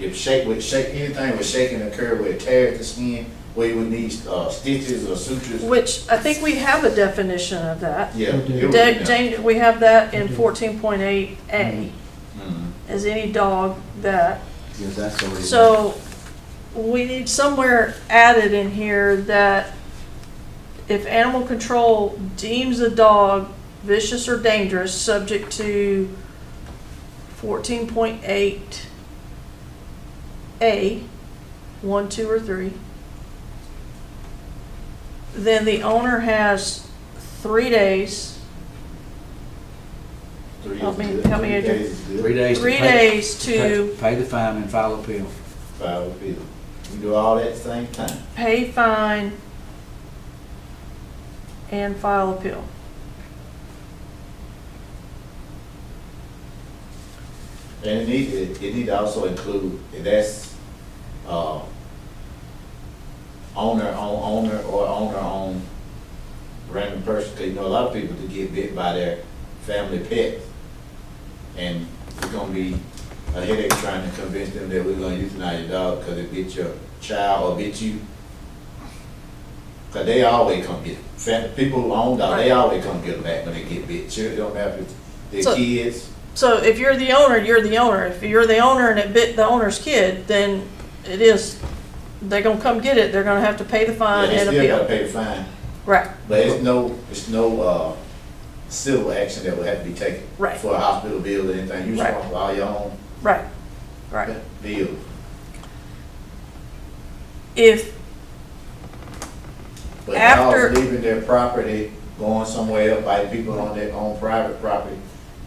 if anything with shaking occur where it tears the skin, where you would need stitches or sutures. Which I think we have a definition of that. Yeah. We do. it would be done. Jane, we have that in We do. 14.8A, Mhm. as any dog that, Yes, that's already. so we need somewhere added in here that if animal control deems a dog vicious or dangerous, subject to 14.8A, 1, 2, or 3, then the owner has 3 days, Help me, Three Adrian. days is good. 3 days. to 3 pay- days to Pay the fine and file appeal. File appeal. You do all that at the same time. pay fine and file appeal. And it need to also include, if that's, owner on random person, 'cause you know, a lot of people that get bit by their family pets. And it's gonna be a headache trying to convince them that we're gonna euthanize your dog because it bit your child or bit you. Cause they always come get, people who own dogs, they always come get them back when they get bit. Sure, it don't matter if they're So- kids. So if you're the owner, you're the owner. If you're the owner and it bit the owner's kid, then it is, they're gonna come get it, they're gonna have to pay the Yeah, fine they and still gotta appeal. pay the fine. Right, But it's no civil action that will have to be taken. Right. For a hospital bill or anything, you Right. responsible for all your own right, right. bills. If, But After- dogs leaving their property, going somewhere else, biting people on their own private property,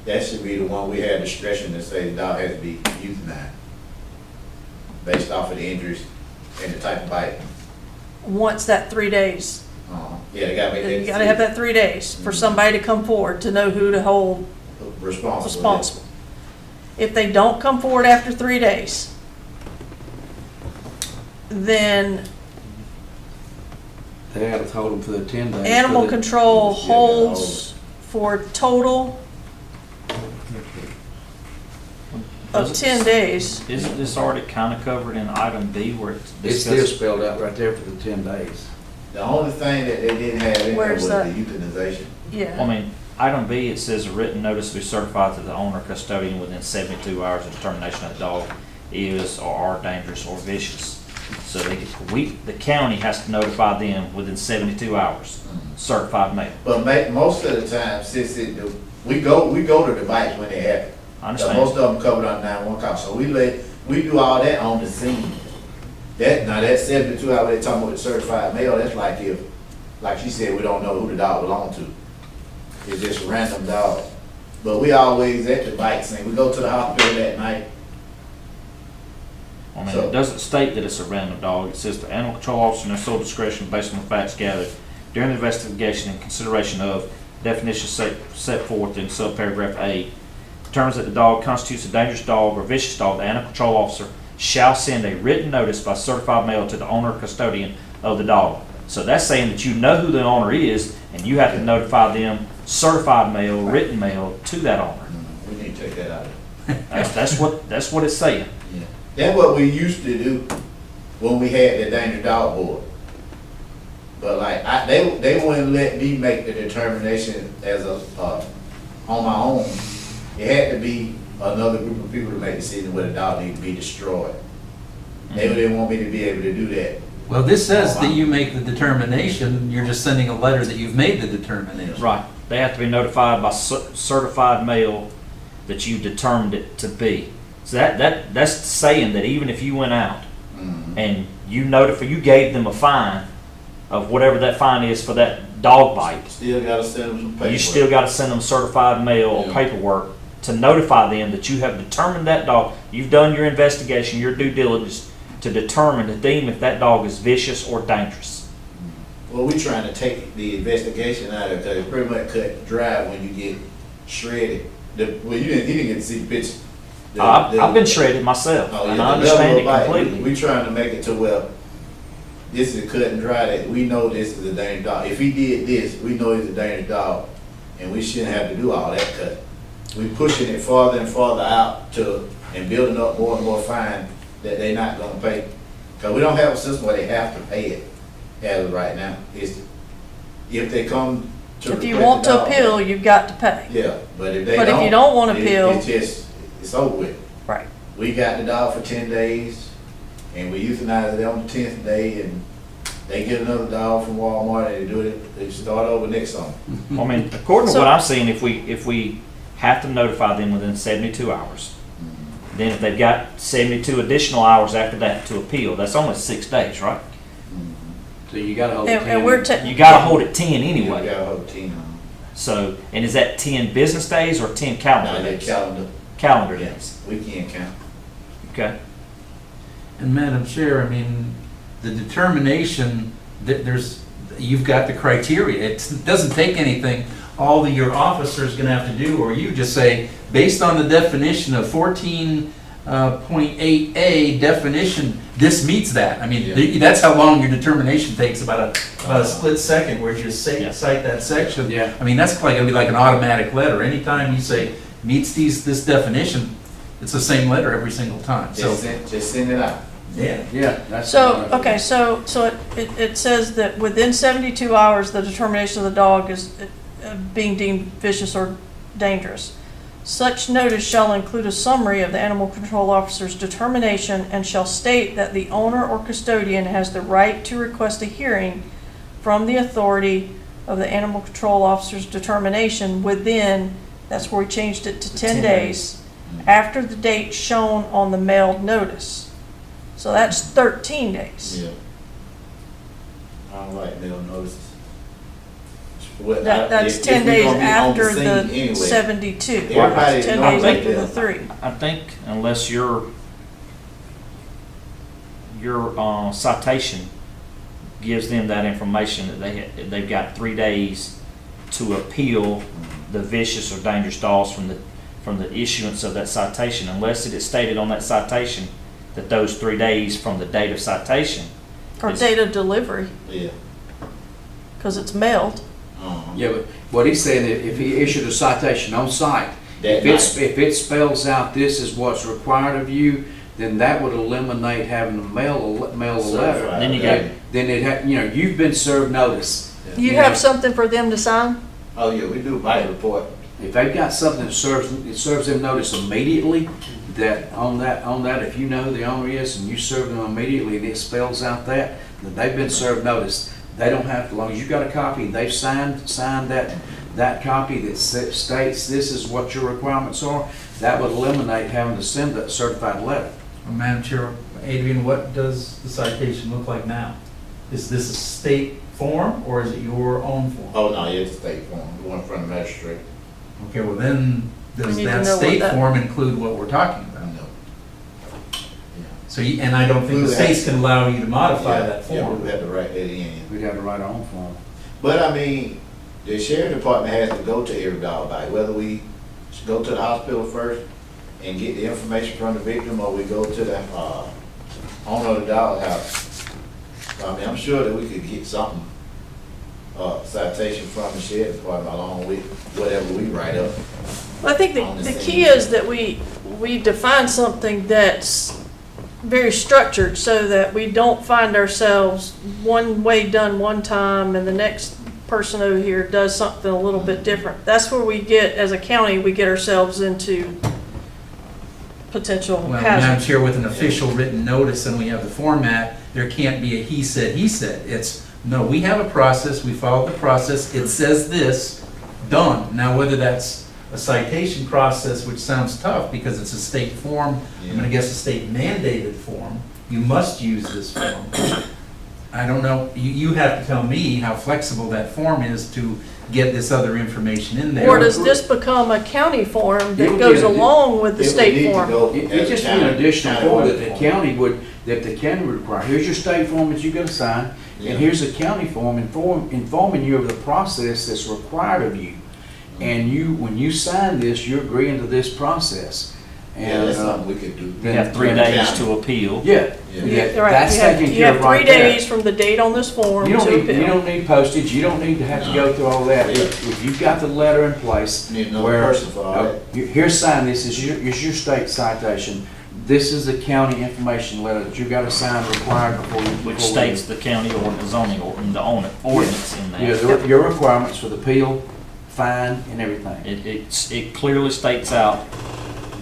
that should be the one we have discretion to say the dog has to be euthanized based off of the injuries and the type of bite. Once that 3 days. Yeah, they gotta make that. You gotta have that 3 days for somebody to come forward to know who to hold responsible. If they don't come forward after 3 days, then They had to hold them for the 10 days. animal control Yeah, holds for a total of 10 days. Isn't this already kind of covered in item B where it's It's still discussed? spelled out right there for the 10 days. The only thing that they didn't have in there Where's was the that? euthanization. Yeah. I mean, item B, it says a written notice to be certified to the owner or custodian within 72 hours of determination that the dog is or are dangerous or vicious. So the county has to notify them within 72 hours, certified mail. But most of the time, since we go to the bites when they happen. I So understand. most of them covered on 911 call, so we do all that on the scene. That 72 hour they talking about the certified mail, that's like if, like she said, we don't know who the dog belonged to. It's just a random dog. But we always at the bite scene, we go to the hospital that night. I mean, So- it doesn't state that it's a random dog. It says the animal control officer in their sole discretion based on the facts gathered during the investigation in consideration of definitions set forth in subparagraph A, determines that the dog constitutes a dangerous dog or vicious dog, the animal control officer shall send a written notice by certified mail to the owner or custodian of the dog. So that's saying that you know who the owner is, and you have to notify them certified mail, written mail to that owner. We need to take that out of That's what it's saying. Yeah. That's what we used to do when we had the dangerous dog board. But like, they wouldn't let me make the determination as on my own. It had to be another group of people to make the decision whether the dog needed to be destroyed. They didn't want me to be able to do that. Well, this says that you make the determination, you're just sending a letter that you've made the determination. Right. They have to be notified by certified mail that you determined it to be. So that's saying that even if you went out and you gave them a fine of whatever that fine is for that dog bite, Still gotta send them some paperwork. you still got to send them certified mail or Yeah. paperwork to notify them that you have determined that dog. You've done your investigation, your due diligence to determine to deem if that dog is vicious or dangerous. Well, we trying to take the investigation out of it, because it pretty much cut dry when you get shredded. He didn't get to see the picture. I've been shredded myself, Oh, yeah, and the I understand it level of bite, completely. We trying to make it to where this is cut and dry, that we know this is a dangerous dog. If he did this, we know he's a dangerous dog, and we shouldn't have to do all that cut. We pushing it farther and farther out and building up more and more fine that they not gonna pay. Cause we don't have a system where they have to pay it as of right now. If they come to. If you request want the to dog, appeal, you've got to pay. Yeah, but if they But don't. if you don't want to appeal- It's over with. Right. We got the dog for 10 days, and we euthanize it on the 10th day, and they get another dog from Walmart, and they start over next summer. I mean, according to So- what I'm seeing, if we have to notify them within 72 hours, then if they've got 72 additional hours after that to appeal, that's only 6 days, right? So you gotta hold And we're, 10. You got to hold it 10 We anyway. got a whole team on. So, and is that 10 business days or 10 calendar Now, they days? calendar, Calendar days. yes, we can't count. Okay. And Madam Chair, I mean, the determination, that you've got the criteria. It doesn't take anything. All your officer's gonna have to do, or you just say, based on the definition of 14.8A definition, this meets that. I mean, Yeah. that's how long your determination takes, about a split second, where you just Yeah. cite that section. Yeah. I mean, that's like, gonna be like an automatic letter. Anytime you say meets this definition, it's the same letter every single time, so. Just send it out. Yeah. Yeah, that's. so, okay, so it says that within 72 hours, the determination of the dog is being deemed vicious or dangerous. Such notice shall include a summary of the animal control officer's determination and shall state that the owner or custodian has the right to request a hearing from the authority of the animal control officer's determination within, that's where we changed it to 10 days, after the date shown on the mailed notice. So that's 13 days. Yeah. I don't like mail notices. Well, That's if 10 we days gonna be on after scene the anyway, 72. Everybody It's 10 knows days after that. the 3. I think unless your citation gives them that information that they've got 3 days to appeal the vicious or dangerous dogs from the issuance of that citation, unless it is stated on that citation that those 3 days from the date of citation. Or date of delivery, Yeah. because it's mailed. Yeah, but what he's saying, if he issued a citation on site, That if night. it spells out this is what's required of you, then that would eliminate having to mail a letter. Certified. Then you got, Then you've been served notice. You Yeah. have something for them to sign? Oh, yeah, we do my report. If they've got something that serves them notice immediately, that on that, if you know who the owner is and you serve them immediately and it spells out that, then they've been served notice. They don't have to, as long as you got a copy, they've signed that copy that states this is what your requirements are, that would eliminate having to send that certified letter. Madam Chair, Adrian, what does the citation look like now? Is this a state form or is it your own form? Oh, no, it's a state form, the one from the magistrate. Okay, well then, does We need to that know what state that- form include what we're talking about? No. So, and I don't think We the would have- states can allow you to modify Yeah, that Yeah, we form. would have to write that in. We'd have to write our own form. But I mean, the sheriff department has to go to every dog bite, whether we go to the hospital first and get the information from the victim, or we go to the, owner of the dog house. I mean, I'm sure that we could get something, citation from the sheriff department along with whatever we write up. I think On the the same key is that we define something that's very structured so that we don't find ourselves one way done one time and the next person over here does something a little bit different. That's where we get, as a county, we get ourselves into potential Well, Madam hazards. Chair, with an official written notice and we have the format, there can't be a he said, It's, no, we have a process, we followed the process, it says this, done. Now, whether that's a citation process, which sounds tough because it's a state form, I'm gonna guess a state mandated form, you must use this form. I don't know, you have to tell me how flexible that form is to get this other information in there. Or does this become a county form It that would goes be a- along with the It would state need to form? go It as just a be an county- additional form county that the form. county would require. Here's your state form that you're gonna sign, Yeah. and here's a county form informing you of the process that's required of you. And when you sign this, you're agreeing to this process. Yeah, And, that's something we could do. you have 3 days to appeal. yeah, Yeah. yeah, Right, that's taken you care have of 3 right there. days from the date on this form You to don't appeal. need postage, you don't need to have to go through all that. Yeah. If you've got the letter in place, Need another where, person for all that. here's sign this, is your state citation. This is the county information letter that you gotta sign required before you. Which before states the county ordinance, zoning ordinance in Yeah, that. your requirements for the appeal, fine, and everything. It clearly states out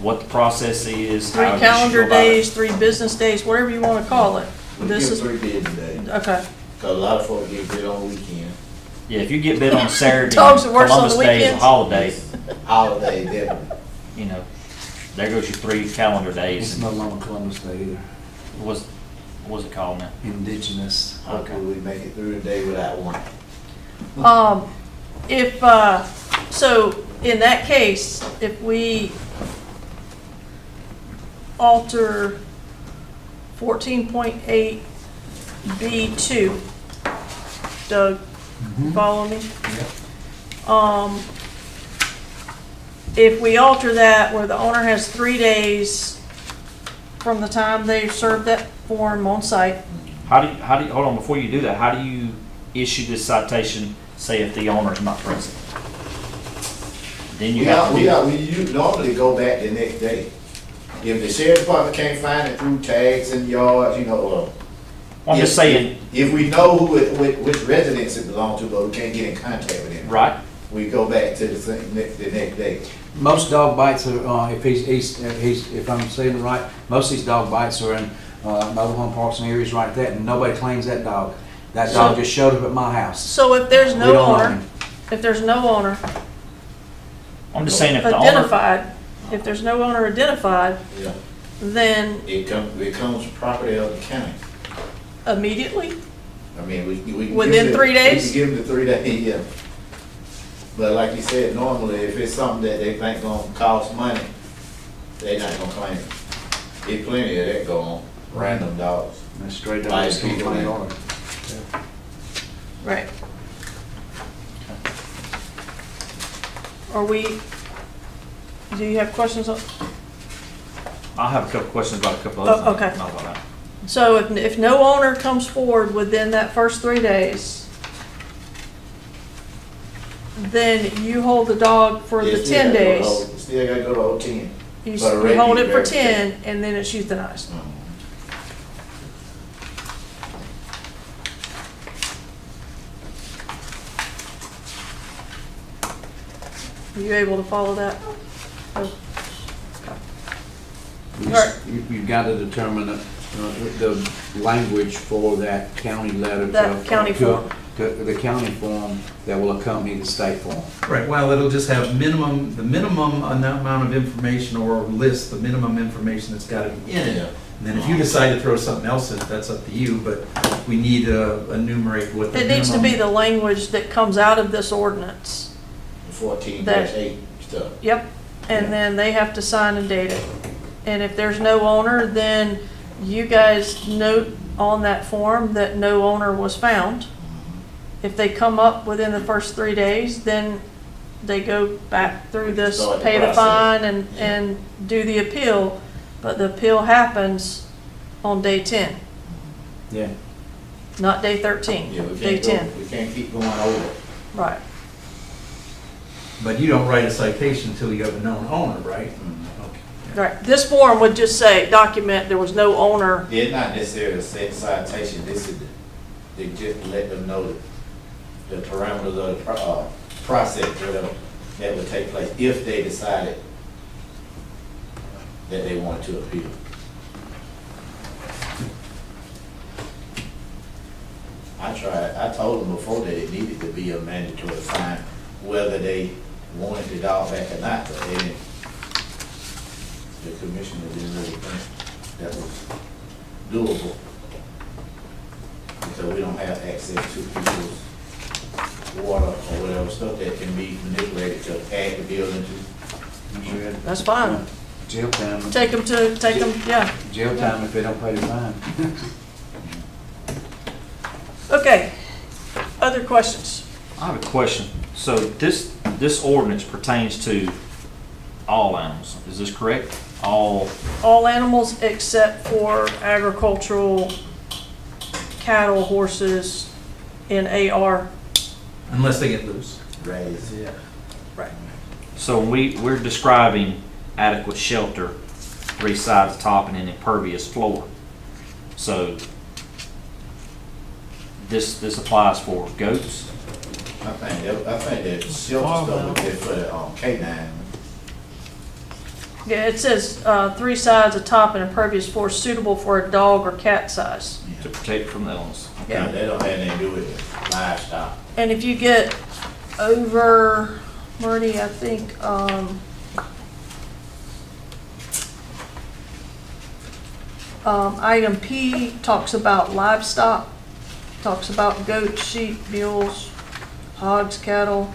what the process is. 3 how you should go calendar about it. days, 3 business days, whatever you want to call it. We This give is, 3 days a day, okay. cause a lot of folks get bid on weekend, Yeah, if you get bid on Saturday, Dogs are worse on Columbus the Day is a weekends. holiday, holiday, definitely. you know, there goes your 3 calendar It's days. no longer Columbus Day either. What's it called now? Indigenous. Hopefully we make it through the day without one. If, so in that case, if we alter 14.8 B2, Doug, Mhm. follow me? Yep. If we alter that where the owner has 3 days from the time they served that form on site, How do you, hold on, before you do that, how do you issue this citation, say if the owner is not present? Then you have to We normally go back the next day. If the sheriff department can't find it through tags and yards, I'm just saying, if we know which residence it belongs to, but we can't get in contact with him, right? we go back to the next day. Most dog bites are, if I'm saying it right, most of these dog bites are in mobile home parks and areas like that, and nobody claims that dog. That dog just showed up at my house. so if there's We no don't own owner, him. if there's no owner I'm just saying if the owner, identified, if there's no owner identified, Yeah. then It becomes property of the county. immediately, I mean, we. Within give 3 days? We can give them the 3 days, yeah. But like you said, normally if it's something that they think gonna cost money, they not gonna claim it. There's plenty of that go on, random dogs. That's straight up. Buy it's gonna people be in. hard. Right. Are we, do you have questions? I have a couple questions about a couple others. Oh, okay. Not about that. So if no owner comes forward within that first 3 days, then you hold the dog for the 10 days. Still gotta go to whole 10. You But a you regular hold it for verification. 10, and then it's euthanized. Are you able to follow that? Oh, You've got to determine the language for that county letter. That county form. The county form that will accompany the state form. Right, well, it'll just have the minimum amount of information or list the minimum information that's gotta be in it. Yeah. And then if you decide to throw something else in, that's up to you, but we need to enumerate what the It minimum. needs to be the language that comes out of this ordinance. 14-8 stuff. Yep, and then they have to sign and date it. And if there's no owner, then you guys note on that form that no owner was found. If they come up within the first 3 days, then they go back through this, Start the pay the process. fine and do the appeal. But the appeal happens on day 10, Yeah. not day 13, Yeah, we day can't 10. go, we can't keep going over. Right. But you don't write a citation until you have a known owner, right? Okay. Right. This form would just say, document there was no owner. It's not necessarily a set citation, this is, they just let them know the parameters of the process, whatever, that would take place if they decided that they wanted to appeal. I told them before that it needed to be a mandatory fine, whether they wanted the dog back or not, but they didn't. The commissioner didn't really think that was doable. Because we don't have access to people's water or whatever stuff that can be manipulated to add the building to. That's fine. Jail time. Take them, yeah. Jail time if they don't pay the fine. Okay. Other questions? I have a question. So this ordinance pertains to all animals, is this correct? All, All animals except for agricultural, cattle, horses in AR. Unless they get loose. Raise. Yeah. Right. so we're describing adequate shelter, 3 sides, top, and an impervious floor. So this applies for goats. I think that shelter stuff would be for the canine. Yeah, it says 3 sides, a top, and impervious floor suitable for a dog or cat size. To protect from the illness. Yeah. They don't have anything to do with livestock. And if you get over, Marty, I think, item P talks about livestock, talks about goats, sheep, mules, hogs, cattle,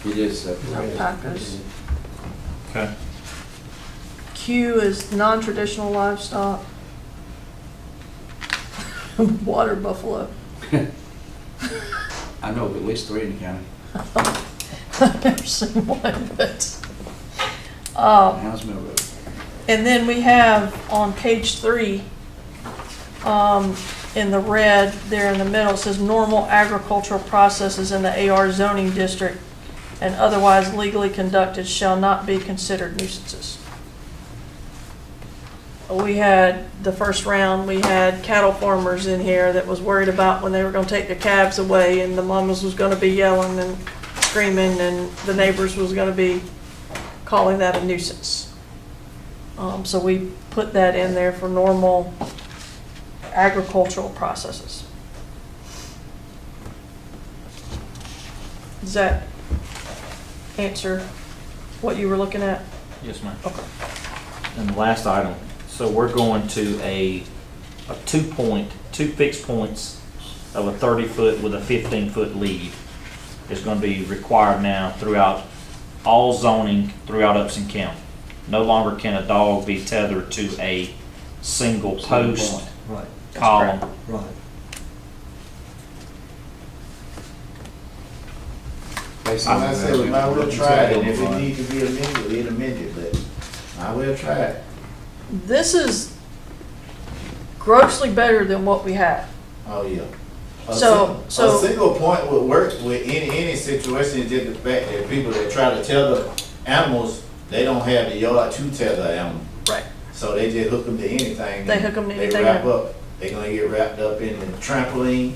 It is. alpacas. Okay. Q is non-traditional livestock. Water buffalo. I know of at least 3 in the county. I've never seen one, but. How's Mill Road? And then we have on page 3, in the red there in the middle, it says normal agricultural processes in the AR zoning district and otherwise legally conducted shall not be considered nuisances. We had, the first round, we had cattle farmers in here that was worried about when they were gonna take their calves away and the mamas was gonna be yelling and screaming and the neighbors was gonna be calling that a nuisance. So we put that in there for normal agricultural processes. Does that answer what you were looking at? Yes, ma'am. Okay. And the last item, so we're going to a 2 fixed points of a 30-foot with a 15-foot lead. is gonna be required now throughout all zoning throughout Upson County. No longer can a dog be tethered to a single post, Right, column. right. Based Like on I the- said, we might well try it, and if it need to be amended, we'll amend it, but I will try it. This is grossly better than what we have. Oh, yeah. So- A single point would work with any situation, is just the fact that people that try to tether animals, they don't have the yard to tether animals. Right. So they just hook them to anything. They hook 'em to anything. They wrap up, they gonna get wrapped up in the trampoline,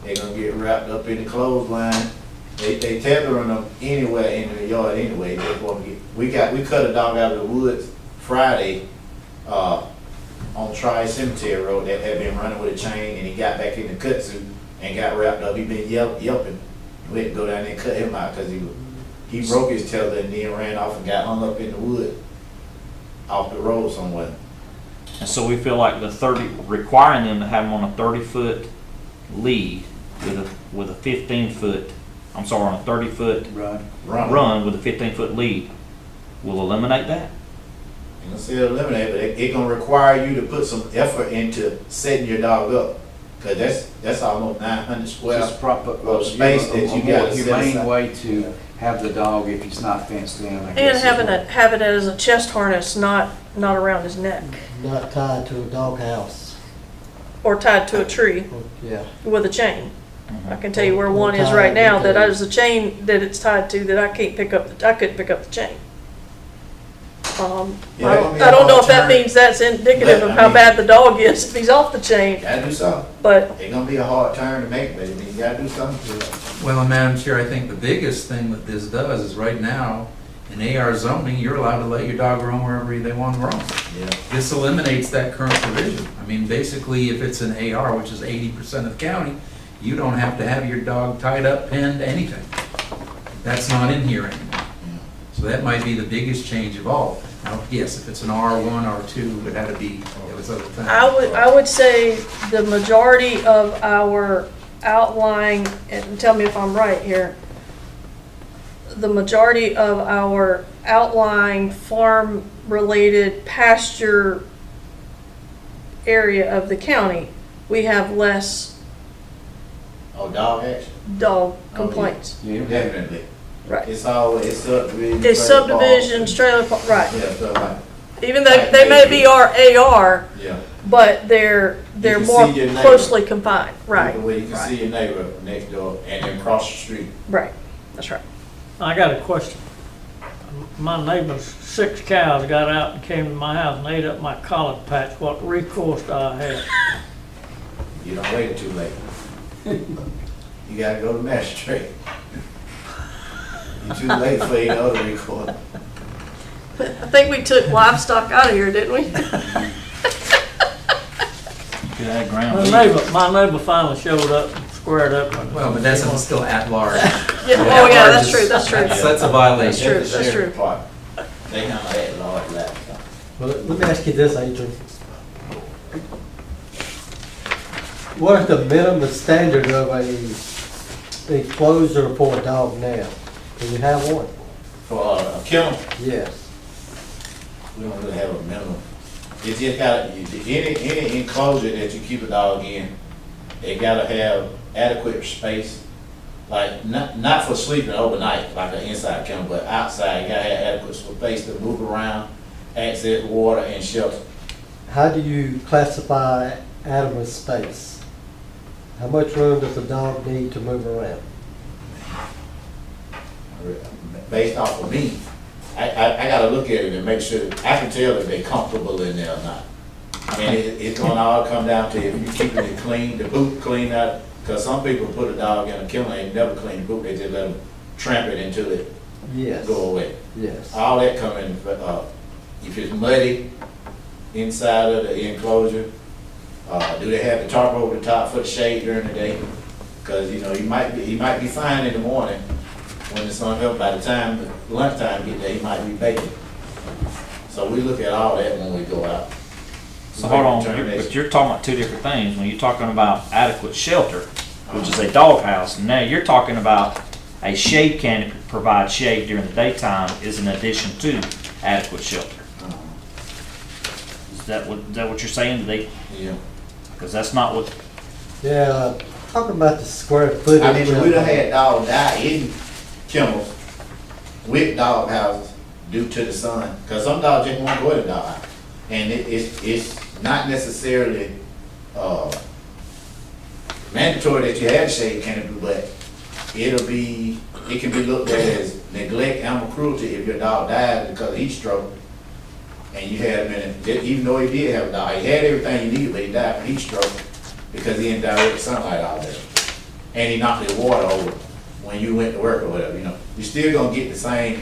they gonna get wrapped up in the clothesline. They tethering them anywhere in the yard anyway, they gonna get, we cut a dog out of the woods Friday, on Tri Cemetery Road that had been running with a chain, and he got back in the cut suit and got wrapped up. He been yelping. We had to go down there and cut him out because he broke his tether and then ran off and got hung up in the wood off the road somewhere. And so we feel like the 30, requiring them to have them on a 30-foot lead with a 15-foot, I'm sorry, on a 30-foot Right. run with a 15-foot lead will eliminate that. Ain't gonna say eliminate, but it gonna require you to put some effort into setting your dog up. Cause that's almost 900 square. Just proper, Well, space that you a more gotta set humane aside. way to have the dog if he's not fenced in, I And guess. is having what- it, have it as a chest harness, not around his neck, Not tied to a doghouse. or tied to a tree Yeah. with a chain. I can tell you where Or one is tied right now, with that a- is a chain that it's tied to, that I couldn't pick up the chain. Yeah, I that don't gonna be a I don't know hard if that turn. means that's indicative But, of I how mean- bad the dog is if he's off the chain, Gotta do something. but It's gonna be a hard turn to make, but I mean, you gotta do something. Well, and Madam Chair, I think the biggest thing that this does is right now, in AR zoning, you're allowed to let your dog roam wherever they want to roam. Yeah. This eliminates that current provision. I mean, basically, if it's an AR, which is 80% of the county, you don't have to have your dog tied up, penned, anything. That's not in here anymore. So that might be the biggest change of all. Now, yes, if it's an R1, R2, it had to be, it was other things. I would say the majority of our outlying, and tell me if I'm right here, the majority of our outlying farm-related pasture area of the county, we have less Oh, dog action? dog Oh, yeah. complaints. Yeah. Definitely. Right. It's always, it's subdivisions. It's trailer parks, subdivisions, trailer, right. Yeah, so like, Even though they may be our AR, yeah. but they're can more see your neighbor. closely confined. Right, Where you can see right, your neighbor next door and then cross the street. right. That's right. I got a question. My neighbor's 6 cows got out and came to my house and ate up my collard patch. What recourse do I have? You don't wait too late. You gotta go to magistrate. You're too late for any other recourse. I think we took livestock out of here, didn't we? Could add ground My neighbor finally showed up and squared up. Well, but that's still at large. Yeah, oh, yeah, that's true, that's true. That's a violation. true, That's the that's sheriff true. part. They handle that large laptop. Well, let me ask you this, Adrian. What is the minimum standard of a enclosure for a dog now? Do you have one? For a kennel, Yes. we don't really have a minimum. You just gotta, any enclosure that you keep a dog in, they gotta have adequate space. Like, not for sleeping overnight, like an inside kennel, but outside, you gotta have adequate space to move around, access water and shelter. How do you classify animal space? How much room does a dog need to move around? Based off of me, I gotta look at it and make sure, I can tell if they're comfortable in there or not. I mean, it's gonna all come down to if you keeping it clean, the boot clean out, cause some people put a dog in a kennel and never clean the boot, they just let them tramp it until it Yes. go away. Yes. All that come in, if it's muddy inside of the enclosure, do they have the tarp over the top for the shade during the day? Cause you know, he might be fine in the morning when the sun up, by the time lunchtime get there, he might be baking. So we look at all that when we go out. So hold on, but you're talking about two different things. When you're talking about adequate shelter, which is a doghouse, now you're talking about a shade canopy provides shade during the daytime is in addition to adequate shelter. Is that what you're saying? Yeah. Because that's not what, Yeah, talking about the square footage. I mean, we done had dogs die in kennels with dog houses due to the sun, cause some dogs just won't go to the dog house. And it's not necessarily, mandatory that you have a shade canopy, but it can be looked at as neglect, animal cruelty if your dog dies because of heat stroke. And you had him in it, even though he did have a dog, he had everything he needed, but he died from heat stroke because he didn't direct sunlight out there. And he knocked the water over when you went to work or whatever, you know. You're still gonna get the same,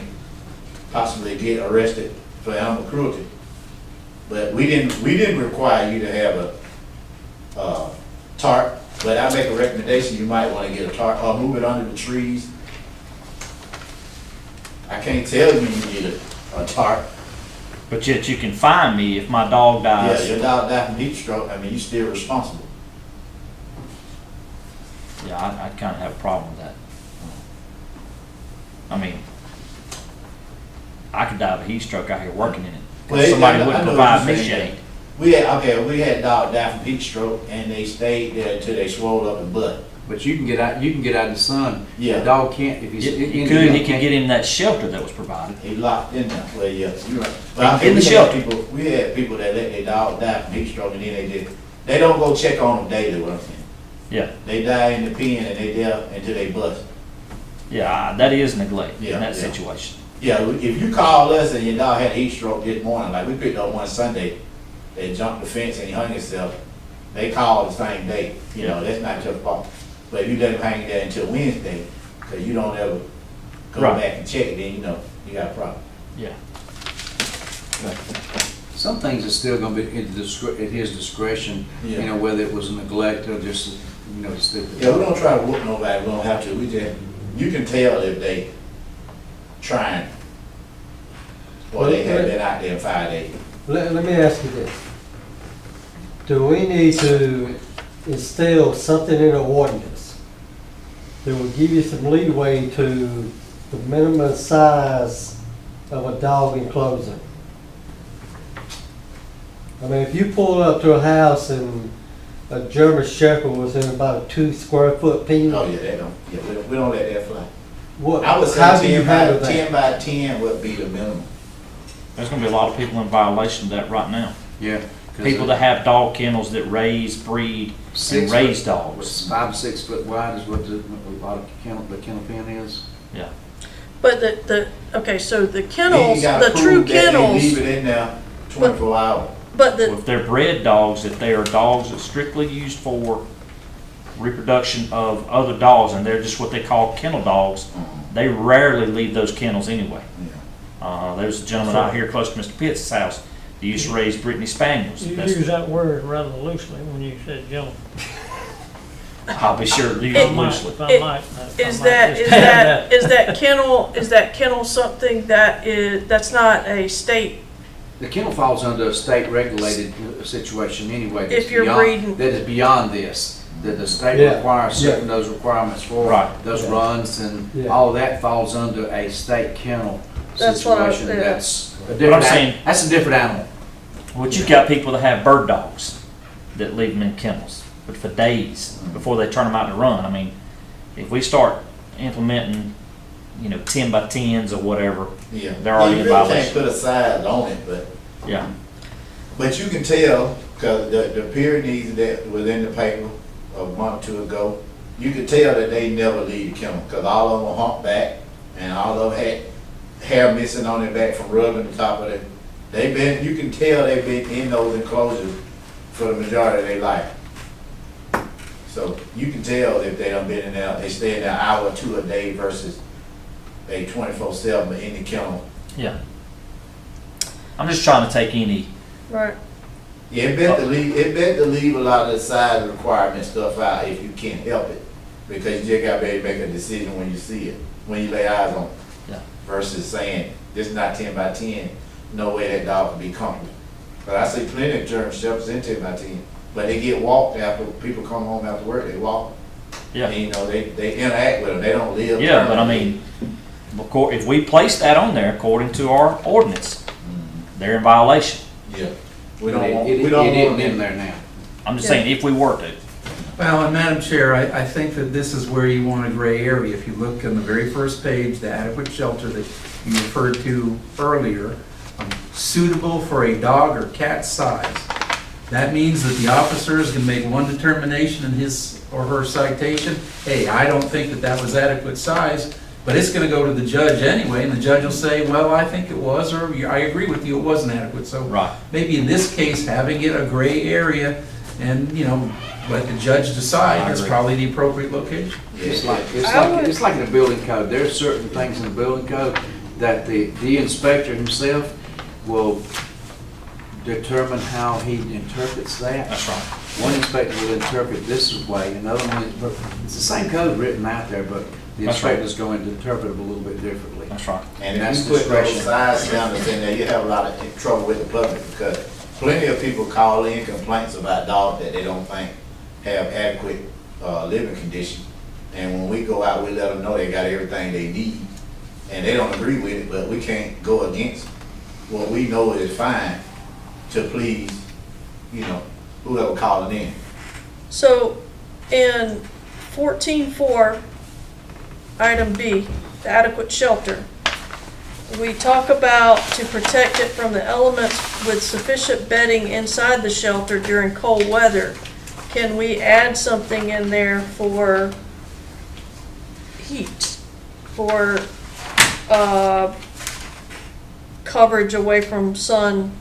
possibly get arrested for animal cruelty. But we didn't require you to have a tarp, but I make a recommendation, you might wanna get a tarp or move it under the trees. I can't tell you need a tarp. but yet you can find me if my dog Yeah, dies. your dog died from heat stroke, I mean, you're still responsible. Yeah, I'd kind of have a problem with that. I mean, I could die of a heat stroke out here working in it. 'Cause Well, somebody I wouldn't know what provide you're me saying. shade. We had dog die from heat stroke and they stayed there until they swelled up and bled. But you can get out in the sun. Yeah. The dog can't, if he's. He could get in that shelter that was provided. He locked in there, well, yeah, you're right. But I think In the we had shelter. people- We had people that let their dog die from heat stroke and then they don't go check on them daily, what I'm saying. Yeah, They die in the pen and they there until they bust. yeah, that is neglect Yeah, in that yeah. situation. Yeah, if you call us and your dog had a heat stroke this morning, like we picked up one Sunday, they jumped the fence and he hung himself, they called the same day, you know, that's not your fault. But if you let him hang there until Wednesday, cause you don't ever go Right. back and check it, then you know, you got a problem. Yeah. Some things are still gonna be at his discretion, you know, whether it was neglect or just, you know, just. Yeah, we don't try to whoop nobody, we don't have to, you can tell if they trying, or they have been out there in 5 days. Let me ask you this. Do we need to instill something in the ordinance that will give you some leeway to the minimum size of a dog enclosure? I mean, if you pull up to a house and a German Shepherd was in about a 2 square foot pen, Oh, yeah, they don't, yeah, we don't let that fly. what, I would say how do you 10 handle by, that? 10 by 10 would be the minimum. There's gonna be a lot of people in violation of that right now. Yeah. 'cause People that have dog kennels that raise, breed, and raise dogs. what's 5 to 6 foot wide is what the kennel pen is. Yeah. But okay, so the Then kennels, you gotta the true prove that they kennels, leave it in there 24 hours. but Well, if they're bred dogs, if they are dogs that strictly used for reproduction of other dogs, and they're just what they call kennel dogs, they rarely leave those kennels anyway. Yeah. There's a gentleman out here close to Mr. Pitt's house that used to raise Brittany Spaniels. You That's- use that word rather loosely when you said gentleman. I'll be sure to use If I it might- loosely. if I It- might, if I is might that, just is add that, is that kennel something that's not a state, The kennel falls under a state regulated situation anyway. that's If you're beyond- breeding- That is beyond this, that the state Yeah, requires certain those requirements for. Right. Those Yeah. runs and Yeah. all that falls under a state kennel That's what I- situation. yeah. That's a I'm different, saying- that's a different animal. But you've got people that have bird dogs that leave them in kennels, but for days before they turn them out to run. I mean, if we start implementing, 10 by 10s or whatever, Yeah. They're already You in really violation. can't put a size on it, yeah. but you can tell, because the Pyrenees that was in the paper a month or two ago, you could tell that they never leave the kennel, because all of them were humpback, and all of them had hair missing on their back from rubbing the top of it. You can tell they've been in those enclosures for the majority of their life. So you can tell if they done been in there, they stay in there an hour or two a day versus a 24/7 in the kennel. Yeah. I'm just trying to take any, right? Yeah, it better to leave a lot of the size requirement stuff out if you can't help it. Because you just gotta be able to make a decision when you see it, when you lay eyes on it. Yeah. Versus saying, this is not 10 by 10, no way that dog can be comfortable. But I see plenty of German Shepherds in 10 by 10, but they get walked after, people come home after work, they walk. Yeah. And, you know, they interact with them, they don't live. Yeah, but I permanently. mean, if we place that on there according to our ordinance, they're in violation. Yeah. We It don't want, it we don't isn't want in them. there now. I'm just saying, if we were to. Well, and Madam Chair, I think that this is where you want a gray area. If you look on the very first page, the adequate shelter that you referred to earlier, suitable for a dog or cat size. That means that the officer is going to make one determination in his or her citation. Hey, I don't think that that was adequate size, but it's going to go to the judge anyway, and the judge will say, well, I think it was, or I agree with you, it wasn't adequate. So Right. maybe in this case, having it a gray area and, you know, let the judge decide I is agree. probably the appropriate location. It's Yeah. like, I would- it's like in the building code, there are certain things in the building code that the inspector himself will determine how he interprets that. That's right. One inspector will interpret this way, another one, but it's the same code written out there, but the That's right. inspector's going to interpret it a little bit differently. That's right. And That's if you put those discretion. size standards in there, you have a lot of trouble with the public, because plenty of people call in complaints about dogs that they don't think have adequate, living conditions. And when we go out, we let them know they got everything they need, and they don't agree with it, but we can't go against what we know is fine to please, you know, whoever calling in. So in 14.4, item B, the adequate shelter, we talk about to protect it from the elements with sufficient bedding inside the shelter during cold weather. Can we add something in there for heat, for coverage away from sun?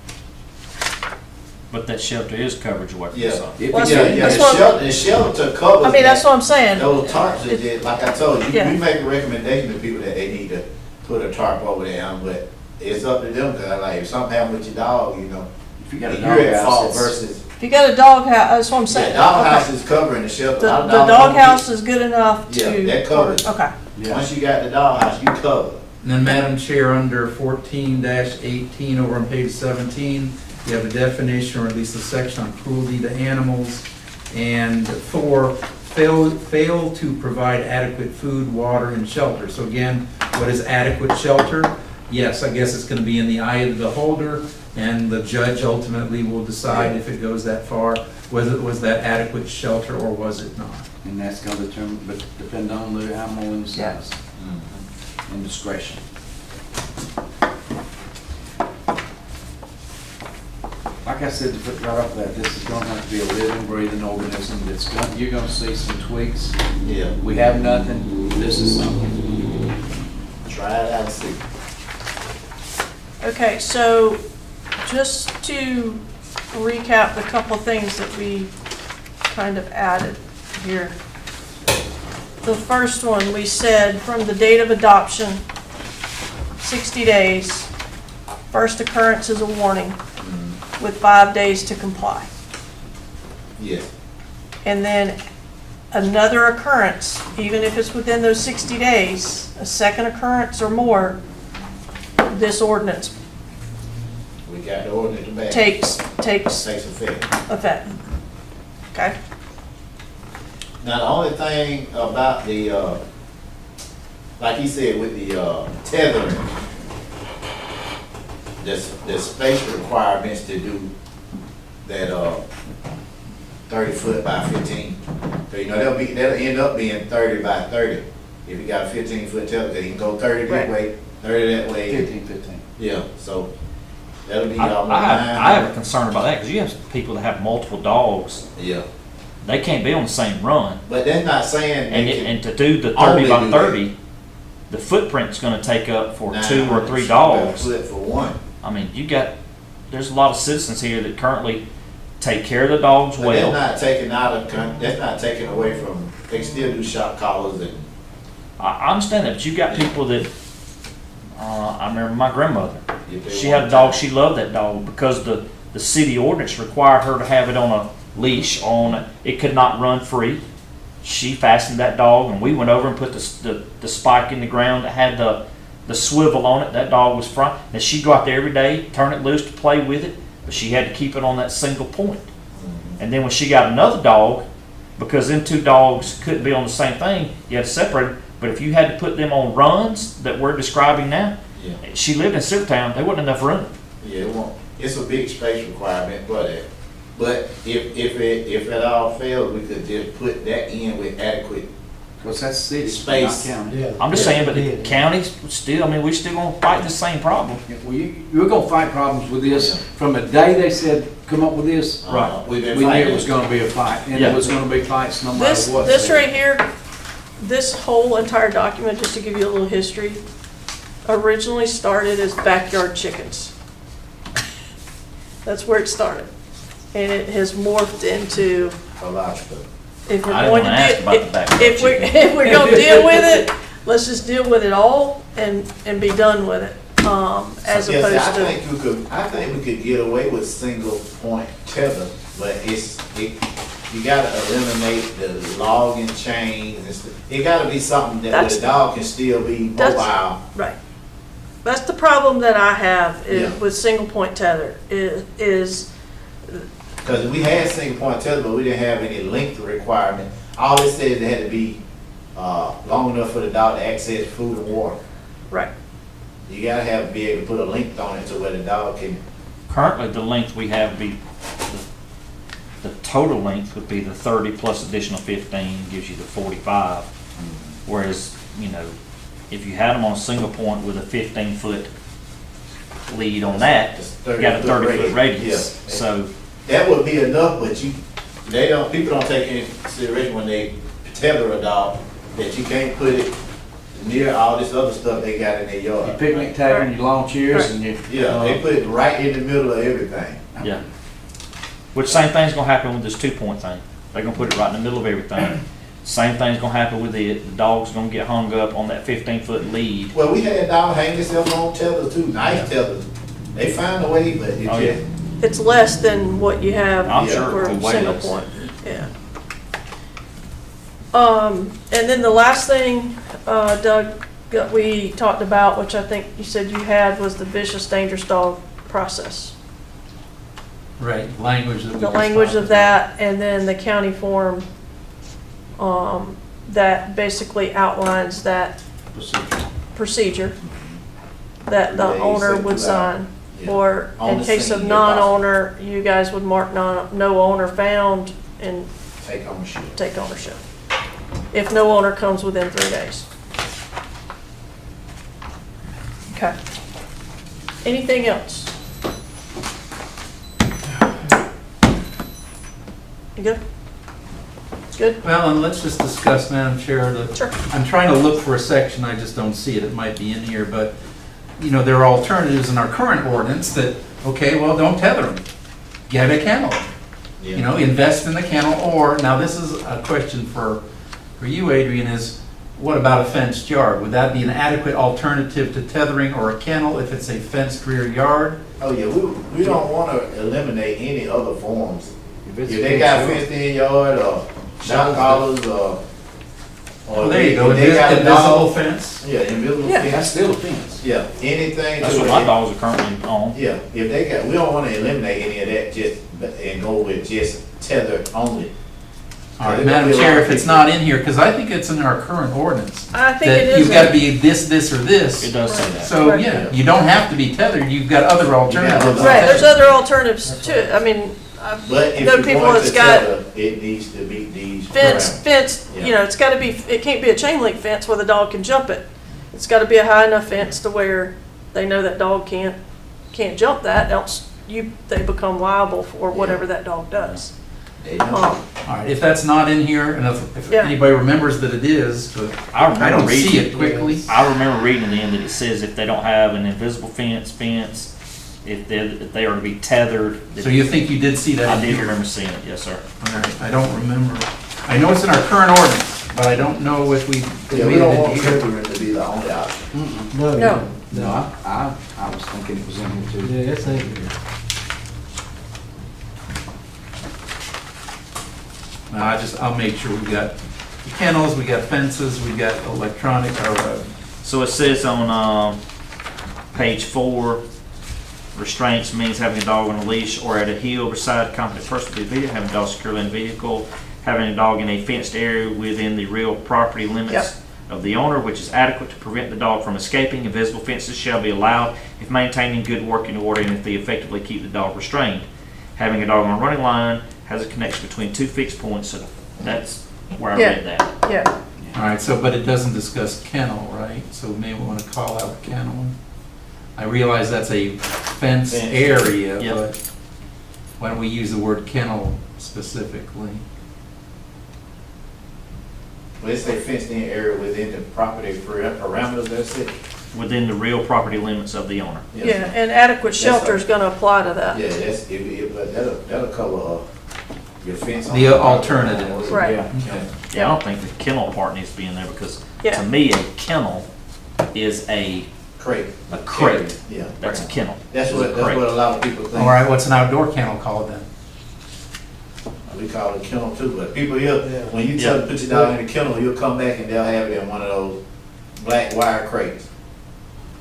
But that shelter is coverage away from the Yeah. sun. If Well, it's- Yeah, yeah, That's the what- shelter covers. I mean, that's that. what I'm saying. Those tarps that did, like I told you, Yeah. we make a recommendation to people that they need to put a tarp over their animal, but it's up to them, cause like, if something happened with your dog, you know, If you got a you're at dog fault house, versus, If you got a dog house, that's what I'm yeah, saying. dog Okay. house is covering the shelter. The A lot of the dogs dog don't house is good enough to. Yeah, that covers. Okay. yeah. Once you got the dog house, you cover. And then, Madam Chair, under 14-18, over on page 17, you have a definition, or at least a section on cruelty to animals. And 4, fail to provide adequate food, water, and shelter. So again, what is adequate shelter? Yes, I guess it's gonna be in the eye of the beholder, and the judge ultimately will decide if it goes that far, was that adequate shelter or was it not? And that's gonna determine, but depend on the animal and size and discretion. Like I said, to put right off that, this is gonna have to be a living, breathing organism that's gonna, you're gonna see some tweaks. Yeah. We have nothing, this is something. Try it out and see. Okay, so just to recap the couple things that we kind of added here. The first one, we said from the date of adoption, 60 days. First occurrence is a warning with 5 days to comply. Yes. And then another occurrence, even if it's within those 60 days, a second occurrence or more, this ordinance We got the ordinance back. takes Takes effect. effect. Okay? Now, the only thing about the, like he said, with the tethering, the space requirements to do that 30 foot by 15. So, you know, that'll end up being 30 by 30. If you got a 15-foot tether, you can go 30 that Right. way, 30 that way. 15. Yeah, so that'll be I almost I have a concern about that, because you have people that have multiple dogs, Yeah, they can't be on the same run. but that's not saying they And can. to do the only 30 by do that. 30, the footprint's gonna take up for 2 or 3 900 dogs. square foot for one. I mean, there's a lot of citizens here that currently take care of the dogs But that's well. not taken out of, that's not taken away from, they still do shop collars and, I understand that, but you got people that, I remember my grandmother, if they she had a want dog, to. she loved that dog, because the city ordinance required her to have it on a leash, it could not run free. She fastened that dog, and we went over and put the spike in the ground that had the swivel on it. That dog was front, and she'd go out there every day, turn it loose to play with it, but she had to keep it on that single point. And then when she got another dog, because them two dogs couldn't be on the same thing, you had to separate them. But if you had to put them on runs that we're describing now, Yeah. she lived in Silvertown, there wasn't enough room. Yeah, it won't, it's a big space requirement for that. But if it all fails, we could just put that in with adequate, Because that's city, not Space. county. Yeah. I'm just saying, but the Yeah. counties still, I mean, we still gonna fight the same problem. Well, you're gonna fight problems with this. From the day they said, come up with this, Right. we've we been knew fighting. it was gonna be a fight, and Yeah. it was gonna be fights no matter This, what. this right here, this whole entire document, just to give you a little history, originally started as backyard chickens. That's where it started. And it has morphed into, A lot of stuff. if we're I didn't going to wanna ask about the do, backyard if we're, chicken. if we're gonna deal with it, let's just deal with it all and be done with it. As Yes, opposed I to, think we could get away with single point tether, but you gotta eliminate the logging chains and stuff. It gotta be something that where That's- the dog can still be that's- mobile. right. That's the problem that I have Yeah. with single point tether is Cause we had single point tether, but we didn't have any length requirement. All it said, it had to be, long enough for the dog to access food and water. right. You gotta be able to put a length on it to where the dog can, Currently, the length we have would be, the total length would be the 30 plus additional 15 gives you the 45. Whereas, you know, if you had them on a single point with a 15-foot lead on that, It's you got a 30-foot radius. Yeah. So, that would be enough, but people don't take into consideration when they tether a dog, that you can't put it near all this other stuff they got in their Your yard. picnic table, and your lawn chairs, and your. Yeah, they put it right in the middle of everything. yeah. Which same thing's gonna happen with this 2-point thing. They're gonna put it right in the middle of everything. Same thing's gonna happen with it. The dog's gonna get hung up on that 15-foot lead. Well, we had dogs hang themselves on tethers too, nice tethers. They find a way, but it Oh, yeah. just, It's less than what you have I'm sure, for way single less. point, yeah. And then the last thing, Doug, that we talked about, which I think you said you had, was the vicious, dangerous dog process. Right, language that we The just language talked of about. that, and then the county form, that basically outlines that procedure that the Yeah, you owner said would two sign. yeah. Or On in the case of scene, if non-owner, you guys would mark no owner found and take ownership. take ownership. If no owner comes within 3 days. Okay. Anything else? You good? Good? Well, and let's just discuss, Madam Chair, Sure. I'm trying to look for a section, I just don't see it, it might be in here, but, you know, there are alternatives in our current ordinance that, okay, well, don't tether them. Get a kennel, you know, invest in the kennel, or, now this is a question for you, Adrian, is what about a fenced yard? Would that be an adequate alternative to tethering or a kennel if it's a fenced rear yard? Oh, yeah, we don't wanna eliminate any other forms. it's If they got fenced, fenced in yard, or shot collars, or. Well, there you go, if they got a invisible dog- fence. Yeah, invisible Yeah. That's fence, still a fence. yeah, anything. That's to what it. my dogs are currently on. Yeah, if they got, we don't wanna eliminate any of that, and go with just tether only. All right, Madam Chair, if it's not in here, because I think it's in our current ordinance, I think it that is. you've got to be this, or It this. does say that. So, Right. yeah, you don't have to be tethered, you've got other alternatives. Right, there's other alternatives too. I mean, But if know you're people going that's to got tether, it needs to meet these. fence, parameters. you know, it's gotta be, it can't be a chain link fence where the dog can jump it. It's gotta be a high enough fence to where they know that dog can't jump that, else they become liable for whatever that dog does. They know. Um, All right, if that's not in here, and if Yeah. anybody remembers that it is, but I I remember don't reading see it quickly. I remember reading in the end that it says if they don't have an invisible fence, if they are to be tethered. that- So you think you did see that I in did here? remember seeing it, yes, sir. All right, I don't remember. I know it's in our current ordinance, but I don't know if we Yeah, we made don't it want in here. tethering to be the only option. No. No. No, I was thinking it was in here too. Yeah, it's in here. I'll make sure we've got kennels, we got fences, we got electronic, So it says on page 4, restraints means having a dog on a leash or at a heel beside a competent person to be vehicle, having a dog securely in the vehicle, having a dog in a fenced area within the real property limits Yep. of the owner, which is adequate to prevent the dog from escaping. Invisible fences shall be allowed if maintained in good working order and if they effectively keep the dog restrained. Having a dog on a running line has a connection between two fixed points, so that's where I Yeah. read that. Yeah, All right, so, but it doesn't discuss kennel, right? So maybe we want to call out kennel. I realize that's a fenced Fence. area, Yep. but why don't we use the word kennel specifically? Well, it's a fenced in area within the property parameters, that's it. Within the real property limits of the owner. yeah, and adequate shelter is gonna apply to that. Yeah, but that'll cover, your fence. on The the property. alternative. Right. Yeah. Yeah, I don't think the kennel part needs to be in there because Yeah. to me, a kennel is a Crate. crate. Yeah. That's a kennel. That's It's a what crate. a lot of people think. All right, what's an outdoor kennel called then? We call it kennel too, but people here, Yeah. when you tell them to put your dog in a kennel, you'll come back and they'll have it in one of those black wire crates.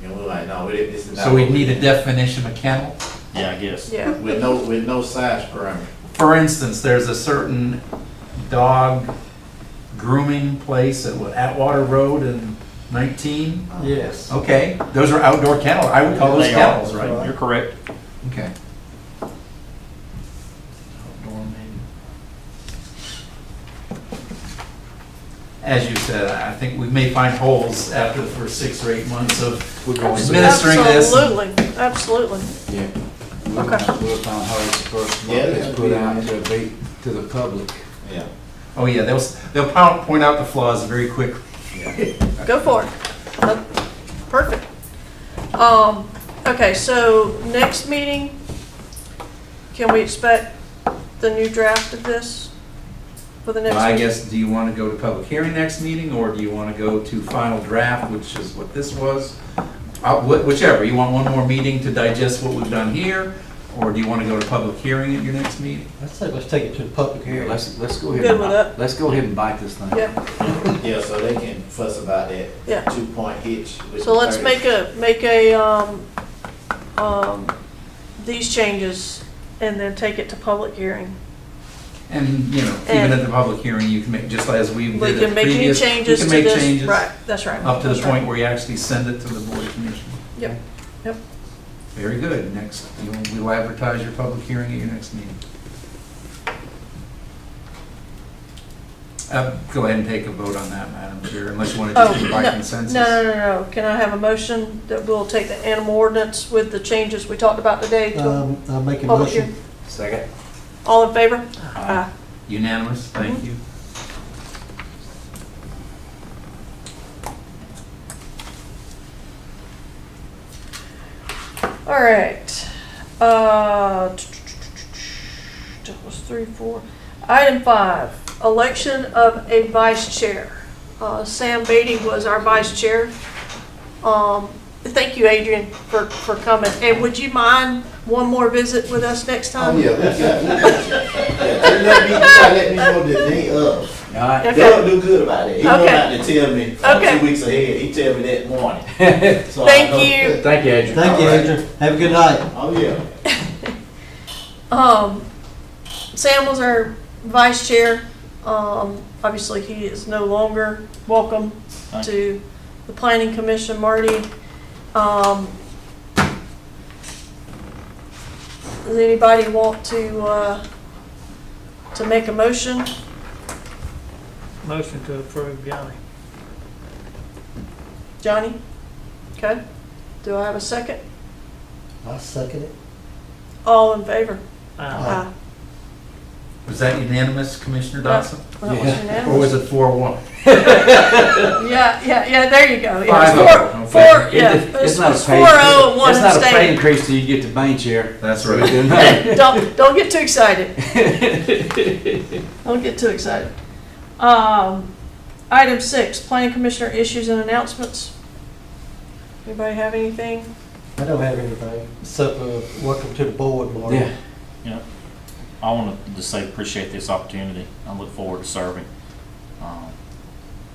And we're like, no, this is not. So we what need a do. definition of kennel. Yeah, I guess. Yeah, With no size parameter. For instance, there's a certain dog grooming place at Atwater Road in 19. Yes. Okay, those are outdoor kennels. I would call those They are. kennels, right? You're correct. Okay. Outdoor, maybe. As you said, I think we may find holes after the first 6 or 8 months of administering this. absolutely, absolutely. Yeah. Okay. We'll find how it's first Yeah, it's that'd put be out nice. to the public. Yeah. Oh, yeah, they'll point out the flaws very quickly. Go for it. Perfect. Okay, so next meeting, can we expect the new draft of this for the next Well, I meeting? guess, do you want to go to public hearing next meeting, or do you want to go to final draft, which is what this was? Whichever, you want one more meeting to digest what we've done here, or do you want to go to public hearing at your next meeting? I say let's take it to the public Here, hearing. let's go ahead. Good and with bite- that? Let's go ahead and bite this thing. Yeah, Yeah, so they can fuss about that yeah. 2-point hitch. with So the let's 30. make these changes and then take it to public hearing. And, you know, even And- at the public hearing, you can make, just as we We did can at make any previous, you changes can to make this. changes Right, that's right. up to the That's right. point where you actually send it to the Board of Commissioners. Yep, yep. Very good. Next, we'll advertise your public hearing at your next meeting. Go ahead and take a vote on that, Madam Chair, unless you want to Oh, just do it by no, consensus. no. Can I have a motion that we'll take the animal ordinance with the changes we talked about today to I'll make a public motion. hearing? Second. All in favor? Aye. Unanimous, thank you. All right. That was 3, 4. Item 5, election of a vice chair. Sam Beatty was our vice chair. Thank you, Adrian, for coming. And would you mind one more visit with us next Oh, time? yeah, you gotta let me know the day of. All right. Okay. They'll do good about it. He don't Okay. have to tell me Okay. 2 weeks ahead. He tell me that morning. So I Thank know. you. Thank you, Adrian. Thank you, All right. Adrian. Have a good night. Oh, yeah. Sam was our vice chair. Obviously, he is no longer welcome Thank to the planning commission. Marty, does anybody want to make a motion? Motion to approve, Johnny. Johnny? Okay. Do I have a second? I'll second it. All in favor? Aye. Was that unanimous, Commissioner Dawson? That was Or was unanimous. it 4-1? Yeah, there you go. Yeah, it's 5-0. four, yeah. It's not a It's pay. 4-0 and one It's not a pay abstain. increase till you get to main chair. That's So we right. do not- Don't get too excited. Don't get too excited. Item 6, planning commissioner issues and announcements. Anybody have anything? I don't have anything, except welcome to the board, Marty. Yeah. I want to just say appreciate this opportunity. I look forward to serving.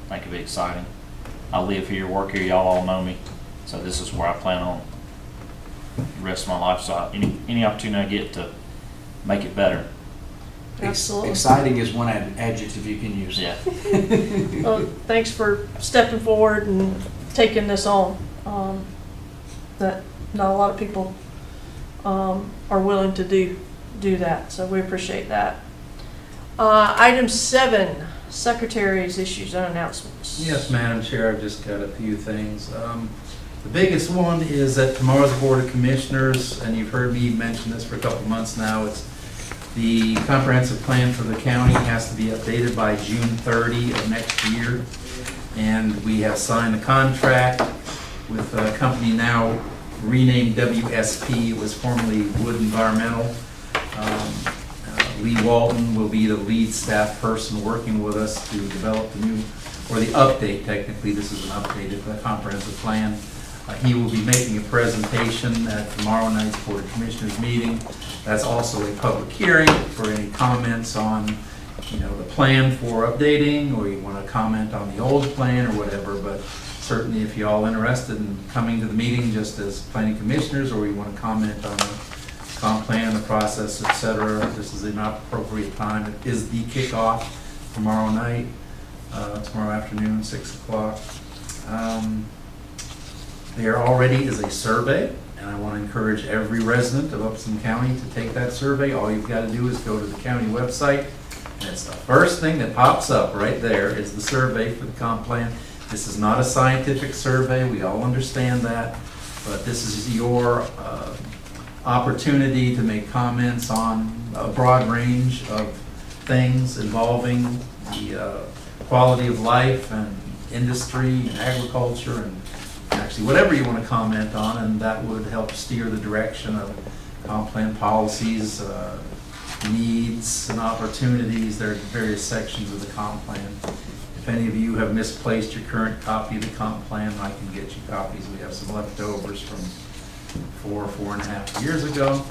Think it'll be exciting. I live here, work here, y'all all know me, so this is where I plan on the rest of my life. So any opportunity I get to make it better, Absolutely. Exciting is one adjective you can use. Yeah. Well, thanks for stepping forward and taking this on. That not a lot of people are willing to do that, so we appreciate that. Item 7, Secretary's issues and announcements. Yes, Madam Chair, I've just got a few things. The biggest one is that tomorrow's Board of Commissioners, and you've heard me mention this for a couple months now, it's the comprehensive plan for the county has to be updated by June 30 of next year. And we have signed a contract with a company now renamed WSP. It was formerly Wood Environmental. Lee Walton will be the lead staff person working with us to develop the new, or the update, technically, this is an update of the comprehensive plan. He will be making a presentation at tomorrow night's Board of Commissioners meeting. That's also a public hearing for any comments on, the plan for updating, or you want to comment on the old plan or whatever, but certainly if you're all interested in coming to the meeting just as planning commissioners, or you want to comment on the comp plan, the process, etc., this is an appropriate time. It is the kickoff tomorrow night, tomorrow afternoon, 6 o'clock. There already is a survey, and I want to encourage every resident of Upson County to take that survey. All you've got to do is go to the county website, and it's the first thing that pops up right there is the survey for the comp plan. This is not a scientific survey, we all understand that, but this is your opportunity to make comments on a broad range of things involving the quality of life and industry and agriculture and actually whatever you want to comment on, and that would help steer the direction of comp plan policies, needs and opportunities. There are various sections of the comp plan. If any of you have misplaced your current copy of the comp plan, I can get you copies. We have some leftovers from 4.5 years ago.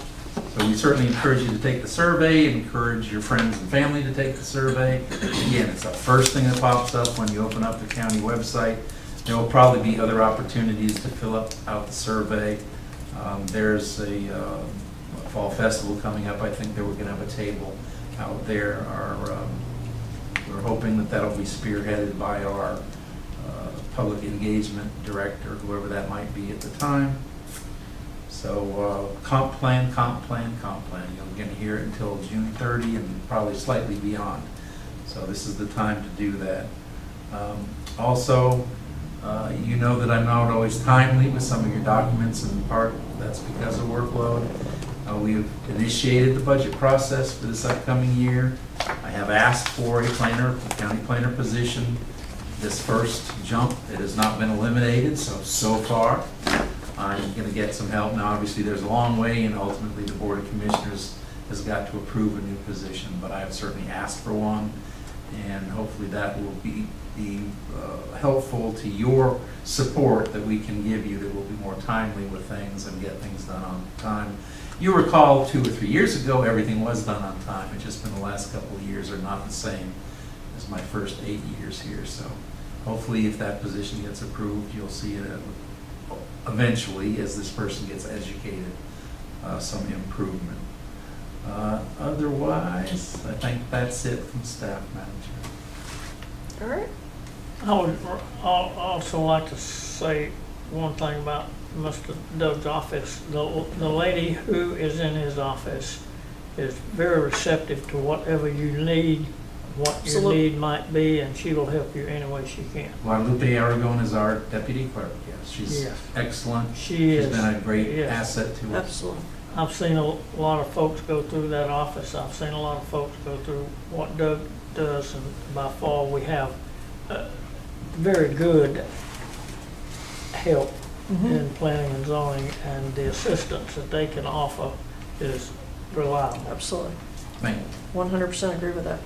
So we certainly encourage you to take the survey, encourage your friends and family to take the survey. Again, it's the first thing that pops up when you open up the county website. There will probably be other opportunities to fill out the survey. There's a fall festival coming up. I think that we're going to have a table out there. We're hoping that that'll be spearheaded by our public engagement director, whoever that might be at the time. So comp plan. You're going to hear it until June 30 and probably slightly beyond. So this is the time to do that. Also, you know that I'm not always timely with some of your documents, and in part that's because of workload. We've initiated the budget process for this upcoming year. I have asked for a county planner position. This first jump, it has not been eliminated, so far I'm going to get some help. Now obviously there's a long way, and ultimately the Board of Commissioners has got to approve a new position, but I have certainly asked for one, and hopefully that will be helpful to your support that we can give you, that will be more timely with things and get things done on time. You recall 2 or 3 years ago, everything was done on time. It's just been the last couple of years are not the same as my first 8 years here. So hopefully if that position gets approved, you'll see it eventually, as this person gets educated, some improvement. Otherwise, I think that's it from staff, Madam Chair. All right. I would also like to say one thing about Mr. Doug's office. The lady who is in his office is very receptive to whatever you need, what your Absolutely. need might be, and she will help you any way she can. Guadalupe Aragon is our deputy clerk, yes. She's Yes. excellent. She's been a great yes. asset to us. Absolutely. I've seen a lot of folks go through that office. I've seen a lot of folks go through what Doug does, and by far we have very good help in planning and zoning, and the assistance that they can offer is reliable. Absolutely. Thank you. 100% agree with that.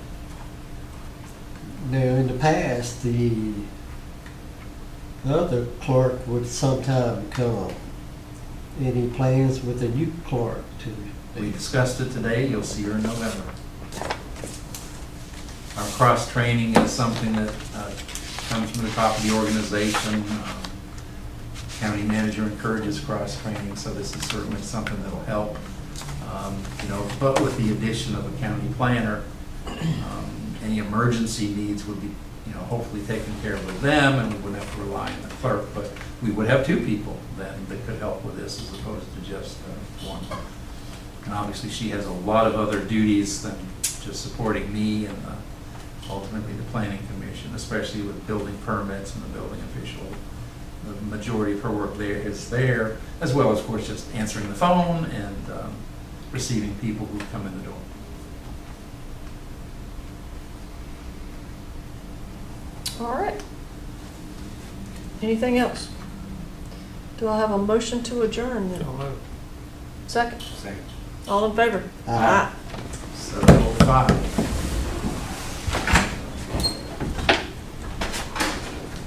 Now, in the past, the other clerk would sometime come. Any plans with the new clerk to? We discussed it today. You'll see her in November. Our cross-training is something that comes from the top of the organization. County manager encourages cross-training, so this is certainly something that'll help. But with the addition of a county planner, Any emergency needs would be, hopefully taken care of with them, and we wouldn't have to rely on the clerk, but we would have two people then that could help with this as opposed to just one. And obviously, she has a lot of other duties than just supporting me and ultimately the planning commission, especially with building permits and the building official. The majority of her work there is there, as well as, of course, just answering the phone and receiving people who come in the door. All right. Anything else? Do I have a motion to adjourn then? So moved. Second? Second. All in favor? Aye. 7:05.